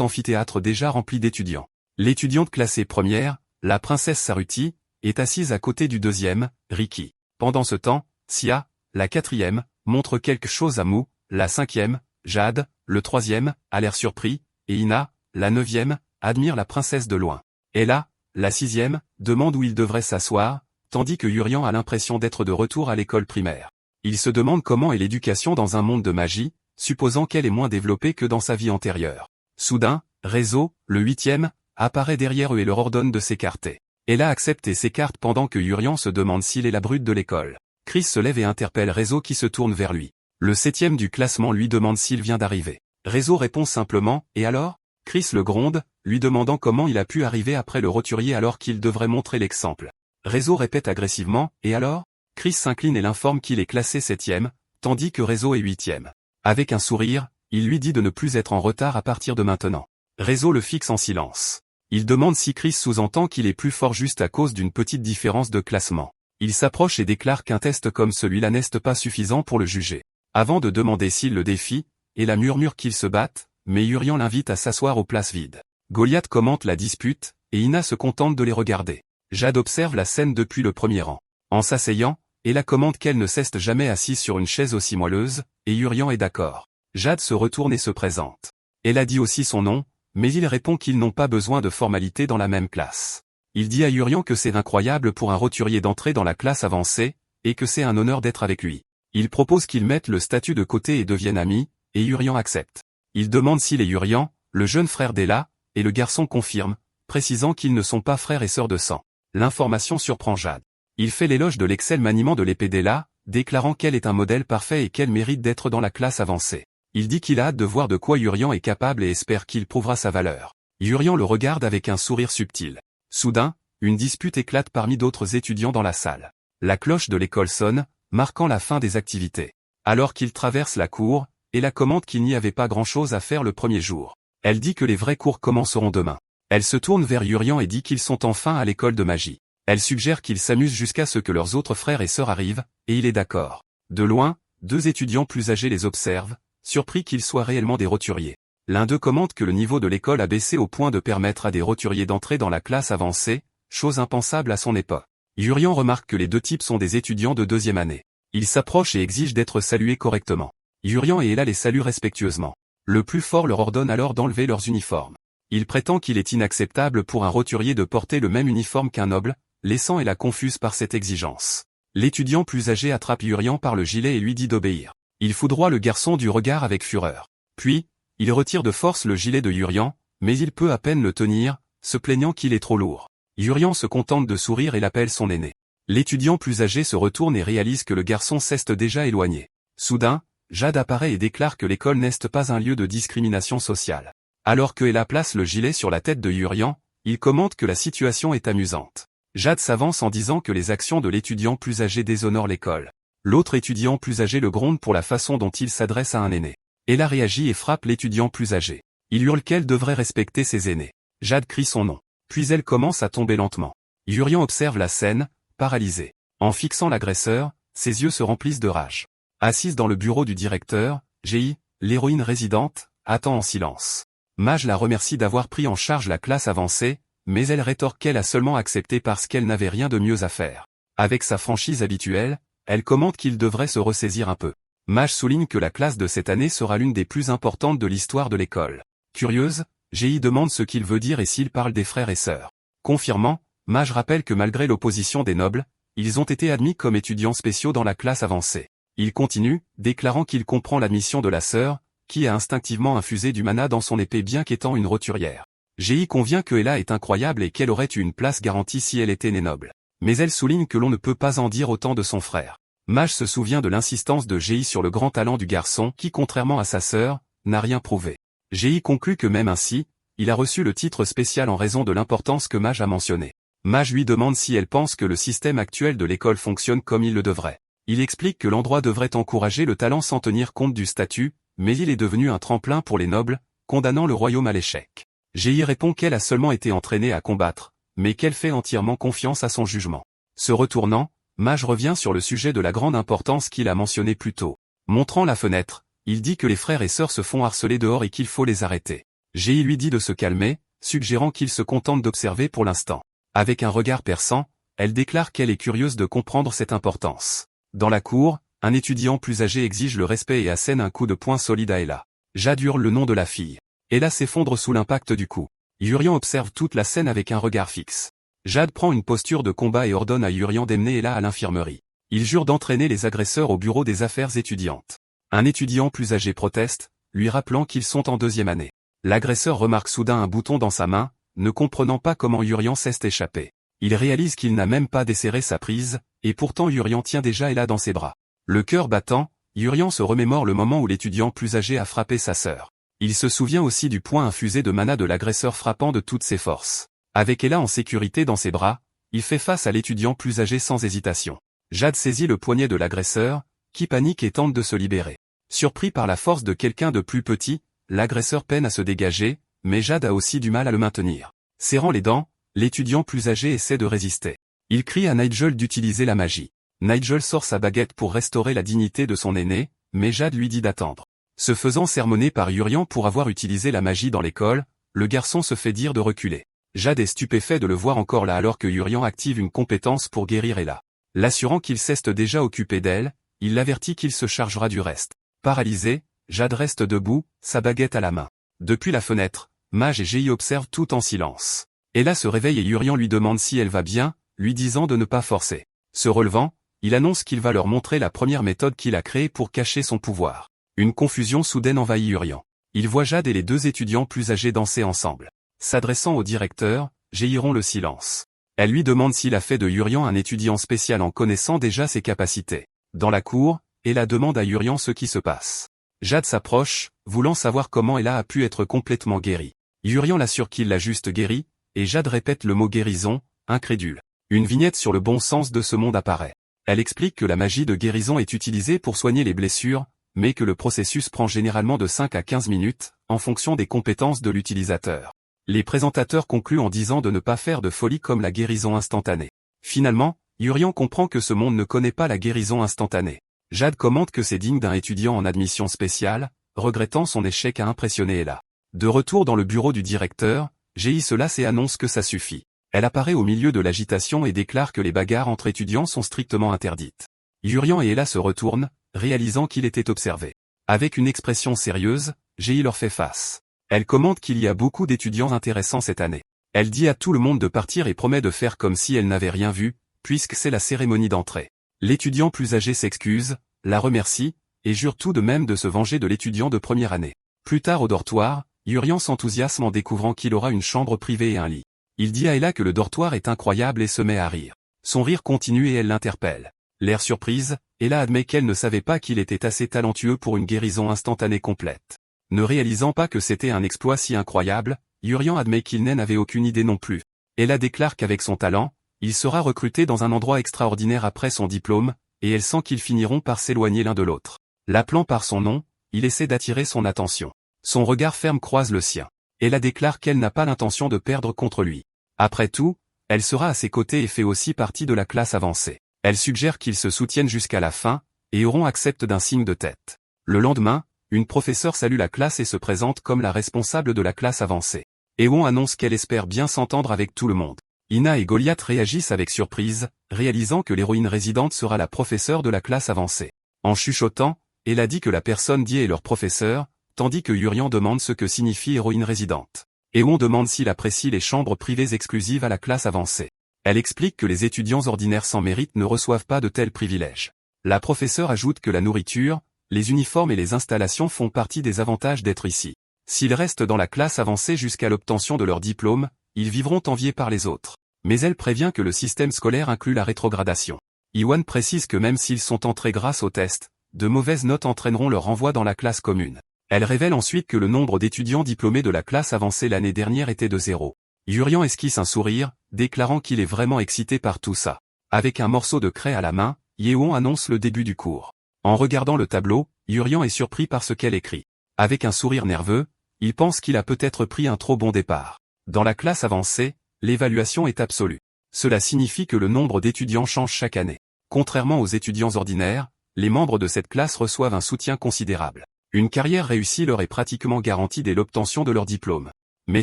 amphithéâtre déjà rempli d'étudiants. L'étudiante classée première, la princesse Saruti, est assise à côté du deuxième, Riki. Pendant ce temps, Sia, la quatrième, montre quelque chose à Mu, la cinquième, Jade, le troisième, a l'air surpris, et Ina, la neuvième, admire la princesse de loin. Ella, la sixième, demande où il devrait s'asseoir, tandis que Urian a l'impression d'être de retour à l'école primaire. Il se demande comment est l'éducation dans un monde de magie, supposant qu'elle est moins développée que dans sa vie antérieure. Soudain, Réseau, le huitième, apparaît derrière eux et leur ordonne de s'écarter. Ella accepte et s'écarte pendant que Urian se demande s'il est la brute de l'école. Chris se lève et interpelle Réseau qui se tourne vers lui. Le septième du classement lui demande s'il vient d'arriver. Réseau répond simplement « Et alors ?» Chris le gronde, lui demandant comment il a pu arriver après le roturier alors qu'il devrait montrer l'exemple. Réseau répète agressivement « Et alors ?» Chris s'incline et l'informe qu'il est classé septième, tandis que Réseau est huitième. Avec un sourire, il lui dit de ne plus être en retard à partir de maintenant. Réseau le fixe en silence. Il demande si Chris sous-entend qu'il est plus fort juste à cause d'une petite différence de classement. Il s'approche et déclare qu'un test comme celui-là n'est pas suffisant pour le juger. Avant de demander s'il le défie, Ella murmure qu'ils se battent, mais Urian l'invite à s'asseoir aux places vides. Goliath commente la dispute, et Ina se contente de les regarder. Jade observe la scène depuis le premier rang. En s'asseyant, Ella commente qu'elle ne s'est jamais assise sur une chaise aussi moelleuse, et Urian est d'accord. Jade se retourne et se présente. Ella dit aussi son nom, mais il répond qu'ils n'ont pas besoin de formalité dans la même classe. Il dit à Urian que c'est incroyable pour un roturier d'entrer dans la classe avancée, et que c'est un honneur d'être avec lui. Il propose qu'ils mettent le statut de côté et deviennent amis, et Urian accepte. Il demande s'il est Urian, le jeune frère d'Ella, et le garçon confirme, précisant qu'ils ne sont pas frères et sœurs de sang. L'information surprend Jade. Il fait l'éloge de l'excellent maniement de l'épée d'Ella, déclarant qu'elle est un modèle parfait et qu'elle mérite d'être dans la classe avancée. Il dit qu'il a hâte de voir de quoi Urian est capable et espère qu'il prouvera sa valeur. Urian le regarde avec un sourire subtil. Soudain, une dispute éclate parmi d'autres étudiants dans la salle. La cloche de l'école sonne, marquant la fin des activités. Alors qu'il traverse la cour, Ella commente qu'il n'y avait pas grand-chose à faire le premier jour. Elle dit que les vrais cours commenceront demain. Elle se tourne vers Urian et dit qu'ils sont enfin à l'école de magie. Elle suggère qu'ils s'amusent jusqu'à ce que leurs autres frères et sœurs arrivent, et il est d'accord. De loin, deux étudiants plus âgés les observent, surpris qu'ils soient réellement des roturiers. L'un d'eux commente que le niveau de l'école a baissé au point de permettre à des roturiers d'entrer dans la classe avancée, chose impensable à son époque. Urian remarque que les deux types sont des étudiants de deuxième année. Ils s'approchent et exigent d'être salués correctement. Urian et Ella les saluent respectueusement. Le plus fort leur ordonne alors d'enlever leurs uniformes. Il prétend qu'il est inacceptable pour un roturier de porter le même uniforme qu'un noble, laissant Ella confuse par cette exigence. L'étudiant plus âgé attrape Urian par le gilet et lui dit d'obéir. Il foudroie le garçon du regard avec fureur. Puis, il retire de force le gilet de Urian, mais il peut à peine le tenir, se plaignant qu'il est trop lourd. Urian se contente de sourire et l'appelle son aîné. L'étudiant plus âgé se retourne et réalise que le garçon s'est déjà éloigné. Soudain, Jade apparaît et déclare que l'école n'est pas un lieu de discrimination sociale. Alors que Ella place le gilet sur la tête de Urian, il commente que la situation est amusante. Jade s'avance en disant que les actions de l'étudiant plus âgé déshonorent l'école. L'autre étudiant plus âgé le gronde pour la façon dont il s'adresse à un aîné. Ella réagit et frappe l'étudiant plus âgé. Il hurle qu'elle devrait respecter ses aînés. Jade crie son nom. Puis elle commence à tomber lentement. Urian observe la scène, paralysé. En fixant l'agresseur, ses yeux se remplissent de rage. Assise dans le bureau du directeur, Gi, l'héroïne résidente, attend en silence. Maj la remercie d'avoir pris en charge la classe avancée, mais elle rétorque qu'elle a seulement accepté parce qu'elle n'avait rien de mieux à faire. Avec sa franchise habituelle, elle commente qu'il devrait se ressaisir un peu. Maj souligne que la classe de cette année sera l'une des plus importantes de l'histoire de l'école. Curieuse, Gi demande ce qu'il veut dire et s'il parle des frères et sœurs. Confirmant, Maj rappelle que malgré l'opposition des nobles, ils ont été admis comme étudiants spéciaux dans la classe avancée. Il continue, déclarant qu'il comprend la mission de la sœur, qui a instinctivement infusé du mana dans son épée bien qu'étant une roturière. Gi convient que Ella est incroyable et qu'elle aurait eu une place garantie si elle était née noble. Mais elle souligne que l'on ne peut pas en dire autant de son frère. Maj se souvient de l'insistance de Gi sur le grand talent du garçon qui, contrairement à sa sœur, n'a rien prouvé. Gi conclut que même ainsi, il a reçu le titre spécial en raison de l'importance que Maj a mentionnée. Maj lui demande si elle pense que le système actuel de l'école fonctionne comme il le devrait. Il explique que l'endroit devrait encourager le talent sans tenir compte du statut, mais il est devenu un tremplin pour les nobles, condamnant le royaume à l'échec. Gi répond qu'elle a seulement été entraînée à combattre, mais qu'elle fait entièrement confiance à son jugement. Se retournant, Maj revient sur le sujet de la grande importance qu'il a mentionné plus tôt. Montrant la fenêtre, il dit que les frères et sœurs se font harceler dehors et qu'il faut les arrêter. Ji lui dit de se calmer, suggérant qu'il se contente d'observer pour l'instant. Avec un regard perçant, elle déclare qu'elle est curieuse de comprendre cette importance. Dans la cour, un étudiant plus âgé exige le respect et assène un coup de poing solide à Ella. Jade hurle le nom de la fille. Ella s'effondre sous l'impact du coup. Yurian observe toute la scène avec un regard fixe. Jade prend une posture de combat et ordonne à Yurian d'emmener Ella à l'infirmerie. Il jure d'entraîner les agresseurs au bureau des affaires étudiantes. Un étudiant plus âgé proteste, lui rappelant qu'ils sont en 2e année. L'agresseur remarque soudain un bouton dans sa main, ne comprenant pas comment Yurian s'est échappé. Il réalise qu'il n'a même pas desserré sa prise, et pourtant Yurian tient déjà Ella dans ses bras. Le cœur battant, Yurian se remémore le moment où l'étudiant plus âgé a frappé sa sœur. Il se souvient aussi du poing infusé de mana de l'agresseur frappant de toutes ses forces. Avec Ella en sécurité dans ses bras, il fait face à l'étudiant plus âgé sans hésitation. Jade saisit le poignet de l'agresseur, qui panique et tente de se libérer. Surpris par la force de quelqu'un de plus petit, l'agresseur peine à se dégager, mais Jade a aussi du mal à le maintenir. Serrant les dents, l'étudiant plus âgé essaie de résister. Il crie à Nigel d'utiliser la magie. Nigel sort sa baguette pour restaurer la dignité de son aîné, mais Jade lui dit d'attendre. Se faisant sermonner par Yurian pour avoir utilisé la magie dans l'école, le garçon se fait dire de reculer. Jade est stupéfait de le voir encore là alors que Yurian active une compétence pour guérir Ella. L'assurant qu'il s'est déjà occupé d'elle, il l'avertit qu'il se chargera du reste. Paralysé, Jade reste debout, sa baguette à la main. Depuis la fenêtre, Mage et Ji observent tout en silence. Ella se réveille et Yurian lui demande si elle va bien, lui disant de ne pas forcer. Se relevant, il annonce qu'il va leur montrer la première méthode qu'il a créée pour cacher son pouvoir. Une confusion soudaine envahit Yurian. Il voit Jade et les 2 étudiants plus âgés danser ensemble. S'adressant au directeur, Ji rompt le silence. Elle lui demande s'il a fait de Yurian un étudiant spécial en connaissant déjà ses capacités. Dans la cour, Ella demande à Yurian ce qui se passe. Jade s'approche, voulant savoir comment Ella a pu être complètement guérie. Yurian l'assure qu'il l'a juste guérie, et Jade répète le mot guérison, incrédule. Une vignette sur le bon sens de ce monde apparaît. Elle explique que la magie de guérison est utilisée pour soigner les blessures, mais que le processus prend généralement de 5 à 15 minutes, en fonction des compétences de l'utilisateur. Les présentateurs concluent en disant de ne pas faire de folie comme la guérison instantanée. Finalement, Yurian comprend que ce monde ne connaît pas la guérison instantanée. Jade commente que c'est digne d'un étudiant en admission spéciale, regrettant son échec à impressionner Ella. De retour dans le bureau du directeur, Ji se lasse et annonce que ça suffit. Elle apparaît au milieu de l'agitation et déclare que les bagarres entre étudiants sont strictement interdites. Yurian et Ella se retournent, réalisant qu'il était observé. Avec une expression sérieuse, Ji leur fait face. Elle commente qu'il y a beaucoup d'étudiants intéressants cette année. Elle dit à tout le monde de partir et promet de faire comme si elle n'avait rien vu, puisque c'est la cérémonie d'entrée. L'étudiant plus âgé s'excuse, la remercie, et jure tout de même de se venger de l'étudiant de première année. Plus tard au dortoir, Yurian s'enthousiasme en découvrant qu'il aura une chambre privée et un lit. Il dit à Ella que le dortoir est incroyable et se met à rire. Son rire continue et elle l'interpelle. L'air surprise, Ella admet qu'elle ne savait pas qu'il était assez talentueux pour une guérison instantanée complète. Ne réalisant pas que c'était un exploit si incroyable, Yurian admet qu'il n'en avait aucune idée non plus. Ella déclare qu'avec son talent, il sera recruté dans un endroit extraordinaire après son diplôme, et elle sent qu'ils finiront par s'éloigner l'un de l'autre. L'appelant par son nom, il essaie d'attirer son attention. Son regard ferme croise le sien. Ella déclare qu'elle n'a pas l'intention de perdre contre lui. Après tout, elle sera à ses côtés et fait aussi partie de la classe avancée. Elle suggère qu'ils se soutiennent jusqu'à la fin, et Euron accepte d'un signe de tête. Le lendemain, une professeure salue la classe et se présente comme la responsable de la classe avancée. Euron annonce qu'elle espère bien s'entendre avec tout le monde. Ina et Goliath réagissent avec surprise, réalisant que l'héroïne résidente sera la professeure de la classe avancée. En chuchotant, Ella dit que la personne dit est leur professeur, tandis que Yurian demande ce que signifie héroïne résidente. Euron demande s'il apprécie les chambres privées exclusives à la classe avancée. Elle explique que les étudiants ordinaires sans mérite ne reçoivent pas de tels privilèges. La professeure ajoute que la nourriture, les uniformes et les installations font partie des avantages d'être ici. S'ils restent dans la classe avancée jusqu'à l'obtention de leur diplôme, ils vivront enviés par les autres. Mais elle prévient que le système scolaire inclut la rétrogradation. Iwan précise que même s'ils sont entrés grâce au test, de mauvaises notes entraîneront leur renvoi dans la classe commune. Elle révèle ensuite que le nombre d'étudiants diplômés de la classe avancée l'année dernière était de 0. Yurian esquisse un sourire, déclarant qu'il est vraiment excité par tout ça. Avec un morceau de craie à la main, Yeon annonce le début du cours. En regardant le tableau, Yurian est surpris par ce qu'elle écrit. Avec un sourire nerveux, il pense qu'il a peut-être pris un trop bon départ. Dans la classe avancée, l'évaluation est absolue. Cela signifie que le nombre d'étudiants change chaque année. Contrairement aux étudiants ordinaires, Les membres de cette classe reçoivent un soutien considérable. Une carrière réussie leur est pratiquement garantie dès l'obtention de leur diplôme. Mais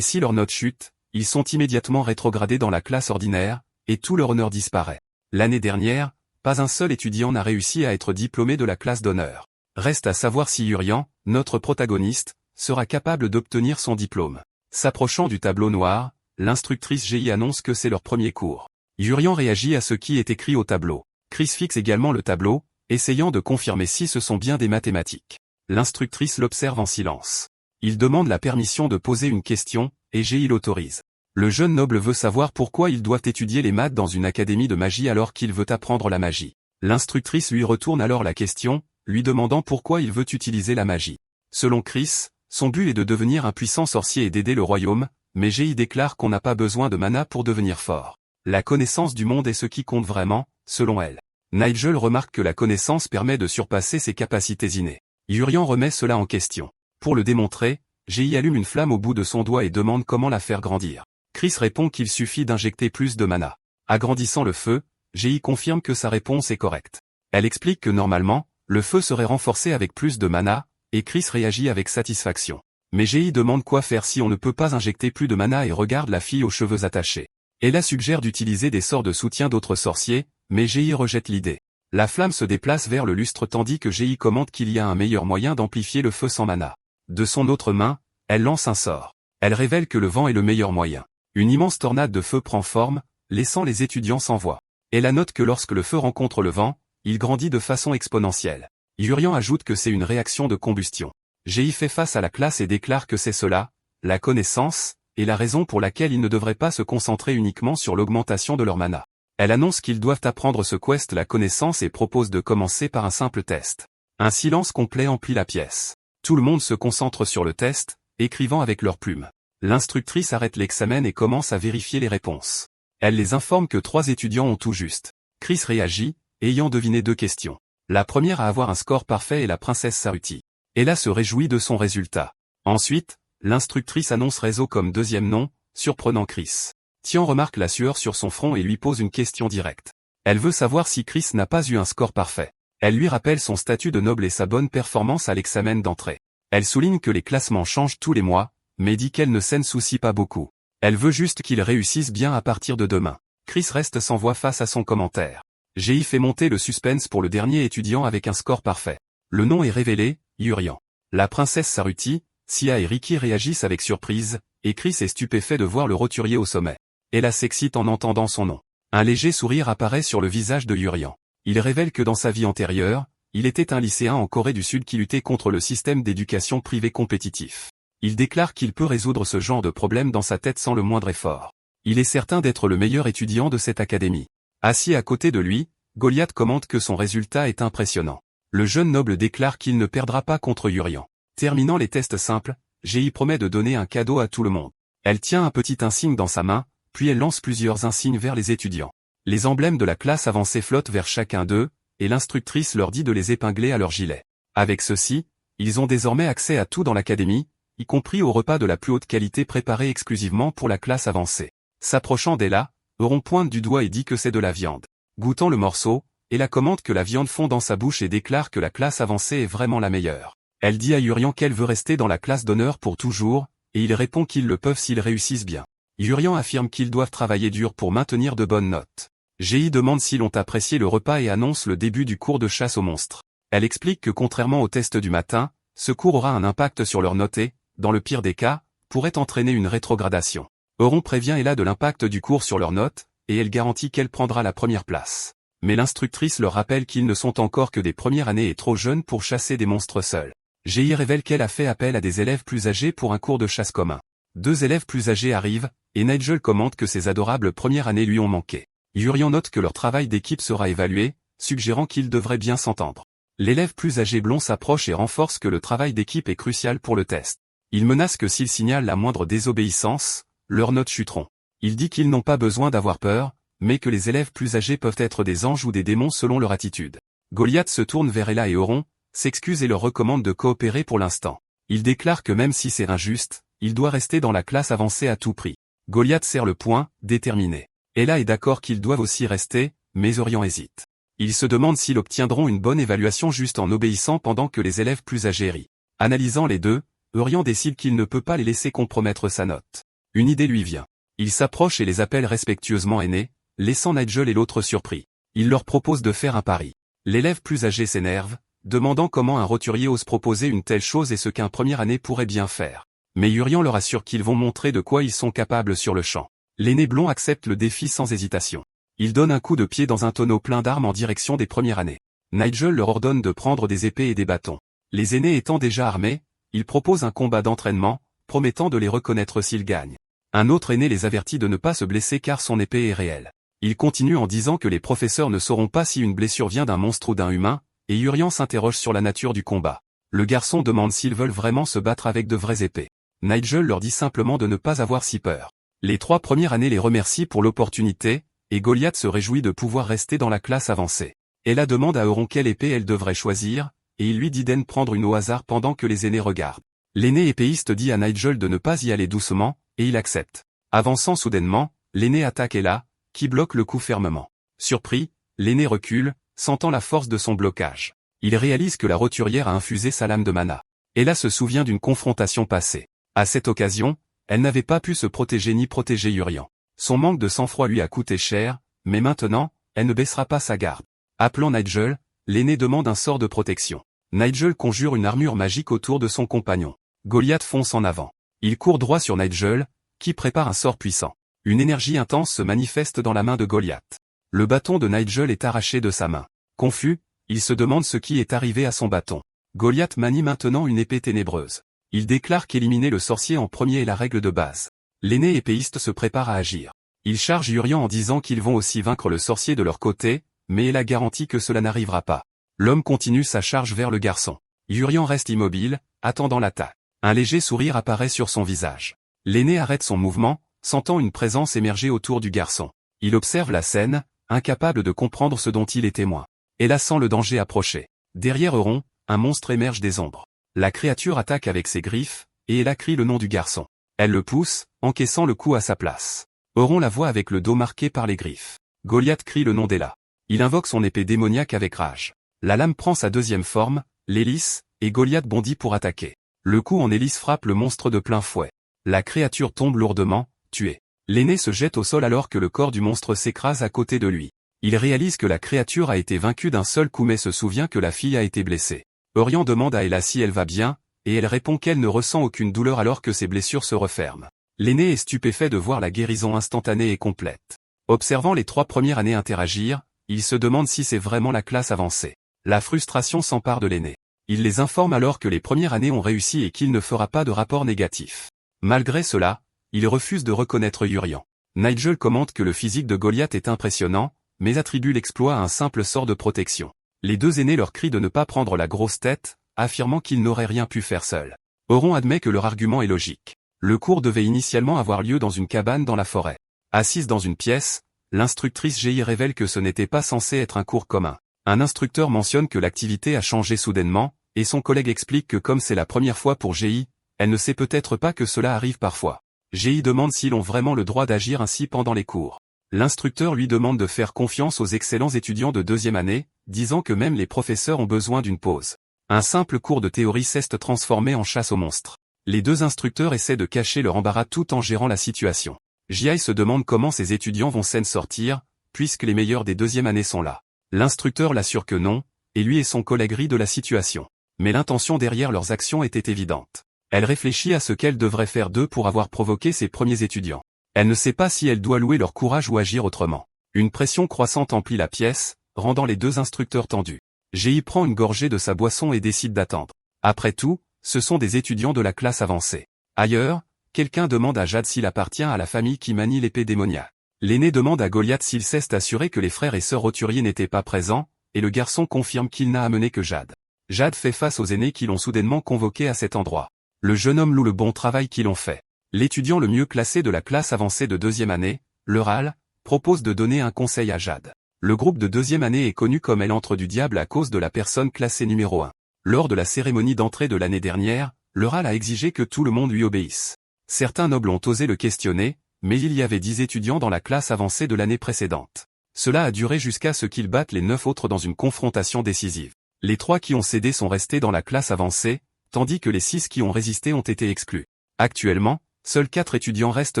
si leurs notes chutent, ils sont immédiatement rétrogradés dans la classe ordinaire, et tout leur honneur disparaît. L'année dernière, pas un seul étudiant n'a réussi à être diplômé de la classe d'honneur. Reste à savoir si Urian, notre protagoniste, sera capable d'obtenir son diplôme. S'approchant du tableau noir, l'instructrice GI annonce que c'est leur premier cours. Urian réagit à ce qui est écrit au tableau. Chris fixe également le tableau, essayant de confirmer si ce sont bien des mathématiques. L'instructrice l'observe en silence. Il demande la permission de poser une question, et GI l'autorise. Le jeune noble veut savoir pourquoi ils doivent étudier les maths dans une académie de magie alors qu'il veut apprendre la magie. L'instructrice lui retourne alors la question, lui demandant pourquoi il veut utiliser la magie. Selon Chris, son but est de devenir un puissant sorcier et d'aider le royaume, mais GI déclare qu'on n'a pas besoin de mana pour devenir fort. La connaissance du monde est ce qui compte vraiment, selon elle. Nigel remarque que la connaissance permet de surpasser ses capacités innées. Urian remet cela en question. Pour le démontrer, GI allume une flamme au bout de son doigt et demande comment la faire grandir. Chris répond qu'il suffit d'injecter plus de mana. Agrandissant le feu, GI confirme que sa réponse est correcte. Elle explique que normalement, le feu serait renforcé avec plus de mana, et Chris réagit avec satisfaction. Mais GI demande quoi faire si on ne peut pas injecter plus de mana et regarde la fille aux cheveux attachés. Ella suggère d'utiliser des sorts de soutien d'autres sorciers, mais GI rejette l'idée. La flamme se déplace vers le lustre tandis que GI commente qu'il y a un meilleur moyen d'amplifier le feu sans mana. De son autre main, elle lance un sort. Elle révèle que le vent est le meilleur moyen. Une immense tornade de feu prend forme, laissant les étudiants sans voix. Ella note que lorsque le feu rencontre le vent, il grandit de façon exponentielle. Urian ajoute que c'est une réaction de combustion. GI fait face à la classe et déclare que c'est cela, la connaissance, et la raison pour laquelle ils ne devraient pas se concentrer uniquement sur l'augmentation de leur mana. Elle annonce qu'ils doivent apprendre ce quest la connaissance et propose de commencer par un simple test. Un silence complet emplit la pièce. Tout le monde se concentre sur le test, écrivant avec leurs plumes. L'instructrice arrête l'examen et commence à vérifier les réponses. Elle les informe que 3 étudiants ont tout juste. Chris réagit, ayant deviné 2 questions. La première à avoir un score parfait est la princesse Saruti. Ella se réjouit de son résultat. Ensuite, l'instructrice annonce Réseau comme deuxième nom, surprenant Chris. Tian remarque la sueur sur son front et lui pose une question directe. Elle veut savoir si Chris n'a pas eu un score parfait. Elle lui rappelle son statut de noble et sa bonne performance à l'examen d'entrée. Elle souligne que les classements changent tous les mois, mais dit qu'elle ne s'en soucie pas beaucoup. Elle veut juste qu'il réussisse bien à partir de demain. Chris reste sans voix face à son commentaire. GI fait monter le suspense pour le dernier étudiant avec un score parfait. Le nom est révélé, Urian. La princesse Saruti, Sia et Ricky réagissent avec surprise, et Chris est stupéfait de voir le roturier au sommet. Ella s'excite en entendant son nom. Un léger sourire apparaît sur le visage de Urian. Il révèle que dans sa vie antérieure, il était un lycéen en Corée du Sud qui luttait contre le système d'éducation privée compétitif. Il déclare qu'il peut résoudre ce genre de problème dans sa tête sans le moindre effort. Il est certain d'être le meilleur étudiant de cette académie. Assis à côté de lui, Goliath commente que son résultat est impressionnant. Le jeune noble déclare qu'il ne perdra pas contre Urian. Terminant les tests simples, GI promet de donner un cadeau à tout le monde. Elle tient un petit insigne dans sa main, puis elle lance plusieurs insignes vers les étudiants. Les emblèmes de la classe avancée flottent vers chacun d'eux, et l'instructrice leur dit de les épingler à leur gilet. Avec ceci, ils ont désormais accès à tout dans l'académie, y compris au repas de la plus haute qualité préparé exclusivement pour la classe avancée. S'approchant d'Ella, Euron pointe du doigt et dit que c'est de la viande. Goûtant le morceau, Ella commente que la viande fond dans sa bouche et déclare que la classe avancée est vraiment la meilleure. Elle dit à Urian qu'elle veut rester dans la classe d'honneur pour toujours, et il répond qu'ils le peuvent s'ils réussissent bien. Urian affirme qu'ils doivent travailler dur pour maintenir de bonnes notes. GI demande s'ils ont apprécié le repas et annonce le début du cours de chasse aux monstres. Elle explique que contrairement au test du matin, ce cours aura un impact sur leur note et, dans le pire des cas, pourrait entraîner une rétrogradation. Euron prévient Ella de l'impact du cours sur leur note, et elle garantit qu'elle prendra la première place. Mais l'instructrice leur rappelle qu'ils ne sont encore que des premières années et trop jeunes pour chasser des monstres seuls. GI révèle qu'elle a fait appel à des élèves plus âgés pour un cours de chasse commun. 2 élèves plus âgés arrivent, et Nigel commente que ces adorables premières années lui ont manqué. Urian note que leur travail d'équipe sera évalué, suggérant qu'ils devraient bien s'entendre. L'élève plus âgé blond s'approche et renforce que le travail d'équipe est crucial pour le test. Il menace que s'ils signalent la moindre désobéissance, leurs notes chuteront. Il dit qu'ils n'ont pas besoin d'avoir peur, mais que les élèves plus âgés peuvent être des anges ou des démons selon leur attitude. Goliath se tourne vers Ella et Euron, s'excuse et leur recommande de coopérer pour l'instant. Il déclare que même si c'est injuste, il doit rester dans la classe avancée à tout prix. Goliath serre le poing, déterminé. Ella est d'accord qu'ils doivent aussi rester, mais Urian hésite. Ils se demandent s'ils obtiendront une bonne évaluation juste en obéissant pendant que les élèves plus âgés rient. Analysant les deux, Urian décide qu'il ne peut pas les laisser compromettre sa note. Une idée lui vient. Il s'approche et les appelle respectueusement aînés, laissant Nigel et l'autre surpris. Il leur propose de faire un pari. L'élève plus âgé s'énerve, demandant comment un roturier ose proposer une telle chose et ce qu'un première année pourrait bien faire. Mais Urian leur assure qu'ils vont montrer de quoi ils sont capables sur le champ. L'aîné blond accepte le défi sans hésitation. Il donne un coup de pied dans un tonneau plein d'armes en direction des premières années. Nigel leur ordonne de prendre des épées et des bâtons. Les aînés étant déjà armés, ils proposent un combat d'entraînement, promettant de les reconnaître s'ils gagnent. Un autre aîné les avertit de ne pas se blesser car son épée est réelle. Il continue en disant que les professeurs ne sauront pas si une blessure vient d'un monstre ou d'un humain, et Urian s'interroge sur la nature du combat. Le garçon demande s'ils veulent vraiment se battre avec de vraies épées. Nigel leur dit simplement de ne pas avoir si peur. Les 3 premières années les remercient pour l'opportunité, et Goliath se réjouit de pouvoir rester dans la classe avancée. Ella demande à Euron quelle épée elle devrait choisir, et il lui dit d'en prendre une au hasard pendant que les aînés regardent. L'aîné épéiste dit à Nigel de ne pas y aller doucement, et il accepte. Avançant soudainement, l'aîné attaque Ella, qui bloque le coup fermement. Surpris, l'aîné recule, sentant la force de son blocage. Il réalise que la roturière a infusé sa lame de mana. Ella se souvient d'une confrontation passée. À cette occasion, elle n'avait pas pu se protéger ni protéger Urian. Son manque de sang-froid lui a coûté cher, mais maintenant, elle ne baissera pas sa garde. Appelant Nigel, l'aîné demande un sort de protection. Nigel conjure une armure magique autour de son compagnon. Goliath fonce en avant. Il court droit sur Nigel, qui prépare un sort puissant. Une énergie intense se manifeste dans la main de Goliath. Le bâton de Nigel est arraché de sa main. Confus, il se demande ce qui est arrivé à son bâton. Goliath manie maintenant une épée ténébreuse. Il déclare qu'éliminer le sorcier en premier est la règle de base. L'aîné épéiste se prépare à agir. Il charge Urian en disant qu'ils vont aussi vaincre le sorcier de leur côté, mais elle a garanti que cela n'arrivera pas. L'homme continue sa charge vers le garçon. Urian reste immobile, attendant l'attaque. Un léger sourire apparaît sur son visage. L'aîné arrête son mouvement, sentant une présence émerger autour du garçon. Il observe la scène, incapable de comprendre ce dont il est témoin. Ella sent le danger approcher. Derrière Euron, un monstre émerge des ombres. La créature attaque avec ses griffes, et Ella crie le nom du garçon. Elle le pousse, encaissant le coup à sa place. Euron la voit avec le dos marqué par les griffes. Goliath crie le nom d'Ella. Il invoque son épée démoniaque avec rage. La lame prend sa deuxième forme, l'hélice, et Goliath bondit pour attaquer. Le coup en hélice frappe le monstre de plein fouet. La créature tombe lourdement, tuée. L'aîné se jette au sol alors que le corps du monstre s'écrase à côté de lui. Il réalise que la créature a été vaincue d'un seul coup mais se souvient que la fille a été blessée. Urian demande à Ella si elle va bien, et elle répond qu'elle ne ressent aucune douleur alors que ses blessures se referment. L'aîné est stupéfait de voir la guérison instantanée et complète. Observant les 3 premières années interagir, il se demande si c'est vraiment la classe avancée. La frustration s'empare de l'aîné. Il les informe alors que les premières années ont réussi et qu'il ne fera pas de rapport négatif. Malgré cela, il refuse de reconnaître Urian. Nigel commente que le physique de Goliath est impressionnant, mais attribue l'exploit à un simple sort de protection. Les 2 aînés leur crient de ne pas prendre la grosse tête, affirmant qu'ils n'auraient rien pu faire seuls. Euron admet que leur argument est logique. Le cours devait initialement avoir lieu dans une cabane dans la forêt. Assise dans une pièce, l'instructrice Gi révèle que ce n'était pas censé être un cours commun. Un instructeur mentionne que l'activité a changé soudainement, et son collègue explique que comme c'est la première fois pour Gi, elle ne sait peut-être pas que cela arrive parfois. Gi demande s'ils ont vraiment le droit d'agir ainsi pendant les cours. L'instructeur lui demande de faire confiance aux excellents étudiants de 2e année, disant que même les professeurs ont besoin d'une pause. Un simple cours de théorie s'est transformé en chasse aux monstres. Les 2 instructeurs essaient de cacher leur embarras tout en gérant la situation. Ji se demande comment ces étudiants vont s'en sortir, puisque les meilleurs des 2e années sont là. L'instructeur l'assure que non, et lui et son collègue rient de la situation. Mais l'intention derrière leurs actions était évidente. Elle réfléchit à ce qu'elle devrait faire d'eux pour avoir provoqué ses premiers étudiants. Elle ne sait pas si elle doit louer leur courage ou agir autrement. Une pression croissante emplit la pièce, rendant les 2 instructeurs tendus. Gi prend une gorgée de sa boisson et décide d'attendre. Après tout, ce sont des étudiants de la classe avancée. Ailleurs, quelqu'un demande à Jade s'il appartient à la famille qui manie l'épée démoniaque. L'aîné demande à Goliath s'il s'est assuré que les frères et sœurs roturiers n'étaient pas présents, et le garçon confirme qu'il n'a amené que Jade. Jade fait face aux aînés qui l'ont soudainement convoqué à cet endroit. Le jeune homme loue le bon travail qu'ils ont fait. L'étudiant le mieux classé de la classe avancée de 2e année, Leral, propose de donner un conseil à Jade. Le groupe de 2e année est connu comme elle entre du diable à cause de la personne classée numéro 1. Lors de la cérémonie d'entrée de l'année dernière, Leral a exigé que tout le monde lui obéisse. Certains nobles ont osé le questionner, mais il y avait 10 étudiants dans la classe avancée de l'année précédente. Cela a duré jusqu'à ce qu'ils battent les 9 autres dans une confrontation décisive. Les 3 qui ont cédé sont restés dans la classe avancée, tandis que les 6 qui ont résisté ont été exclus. Actuellement, seuls 4 étudiants restent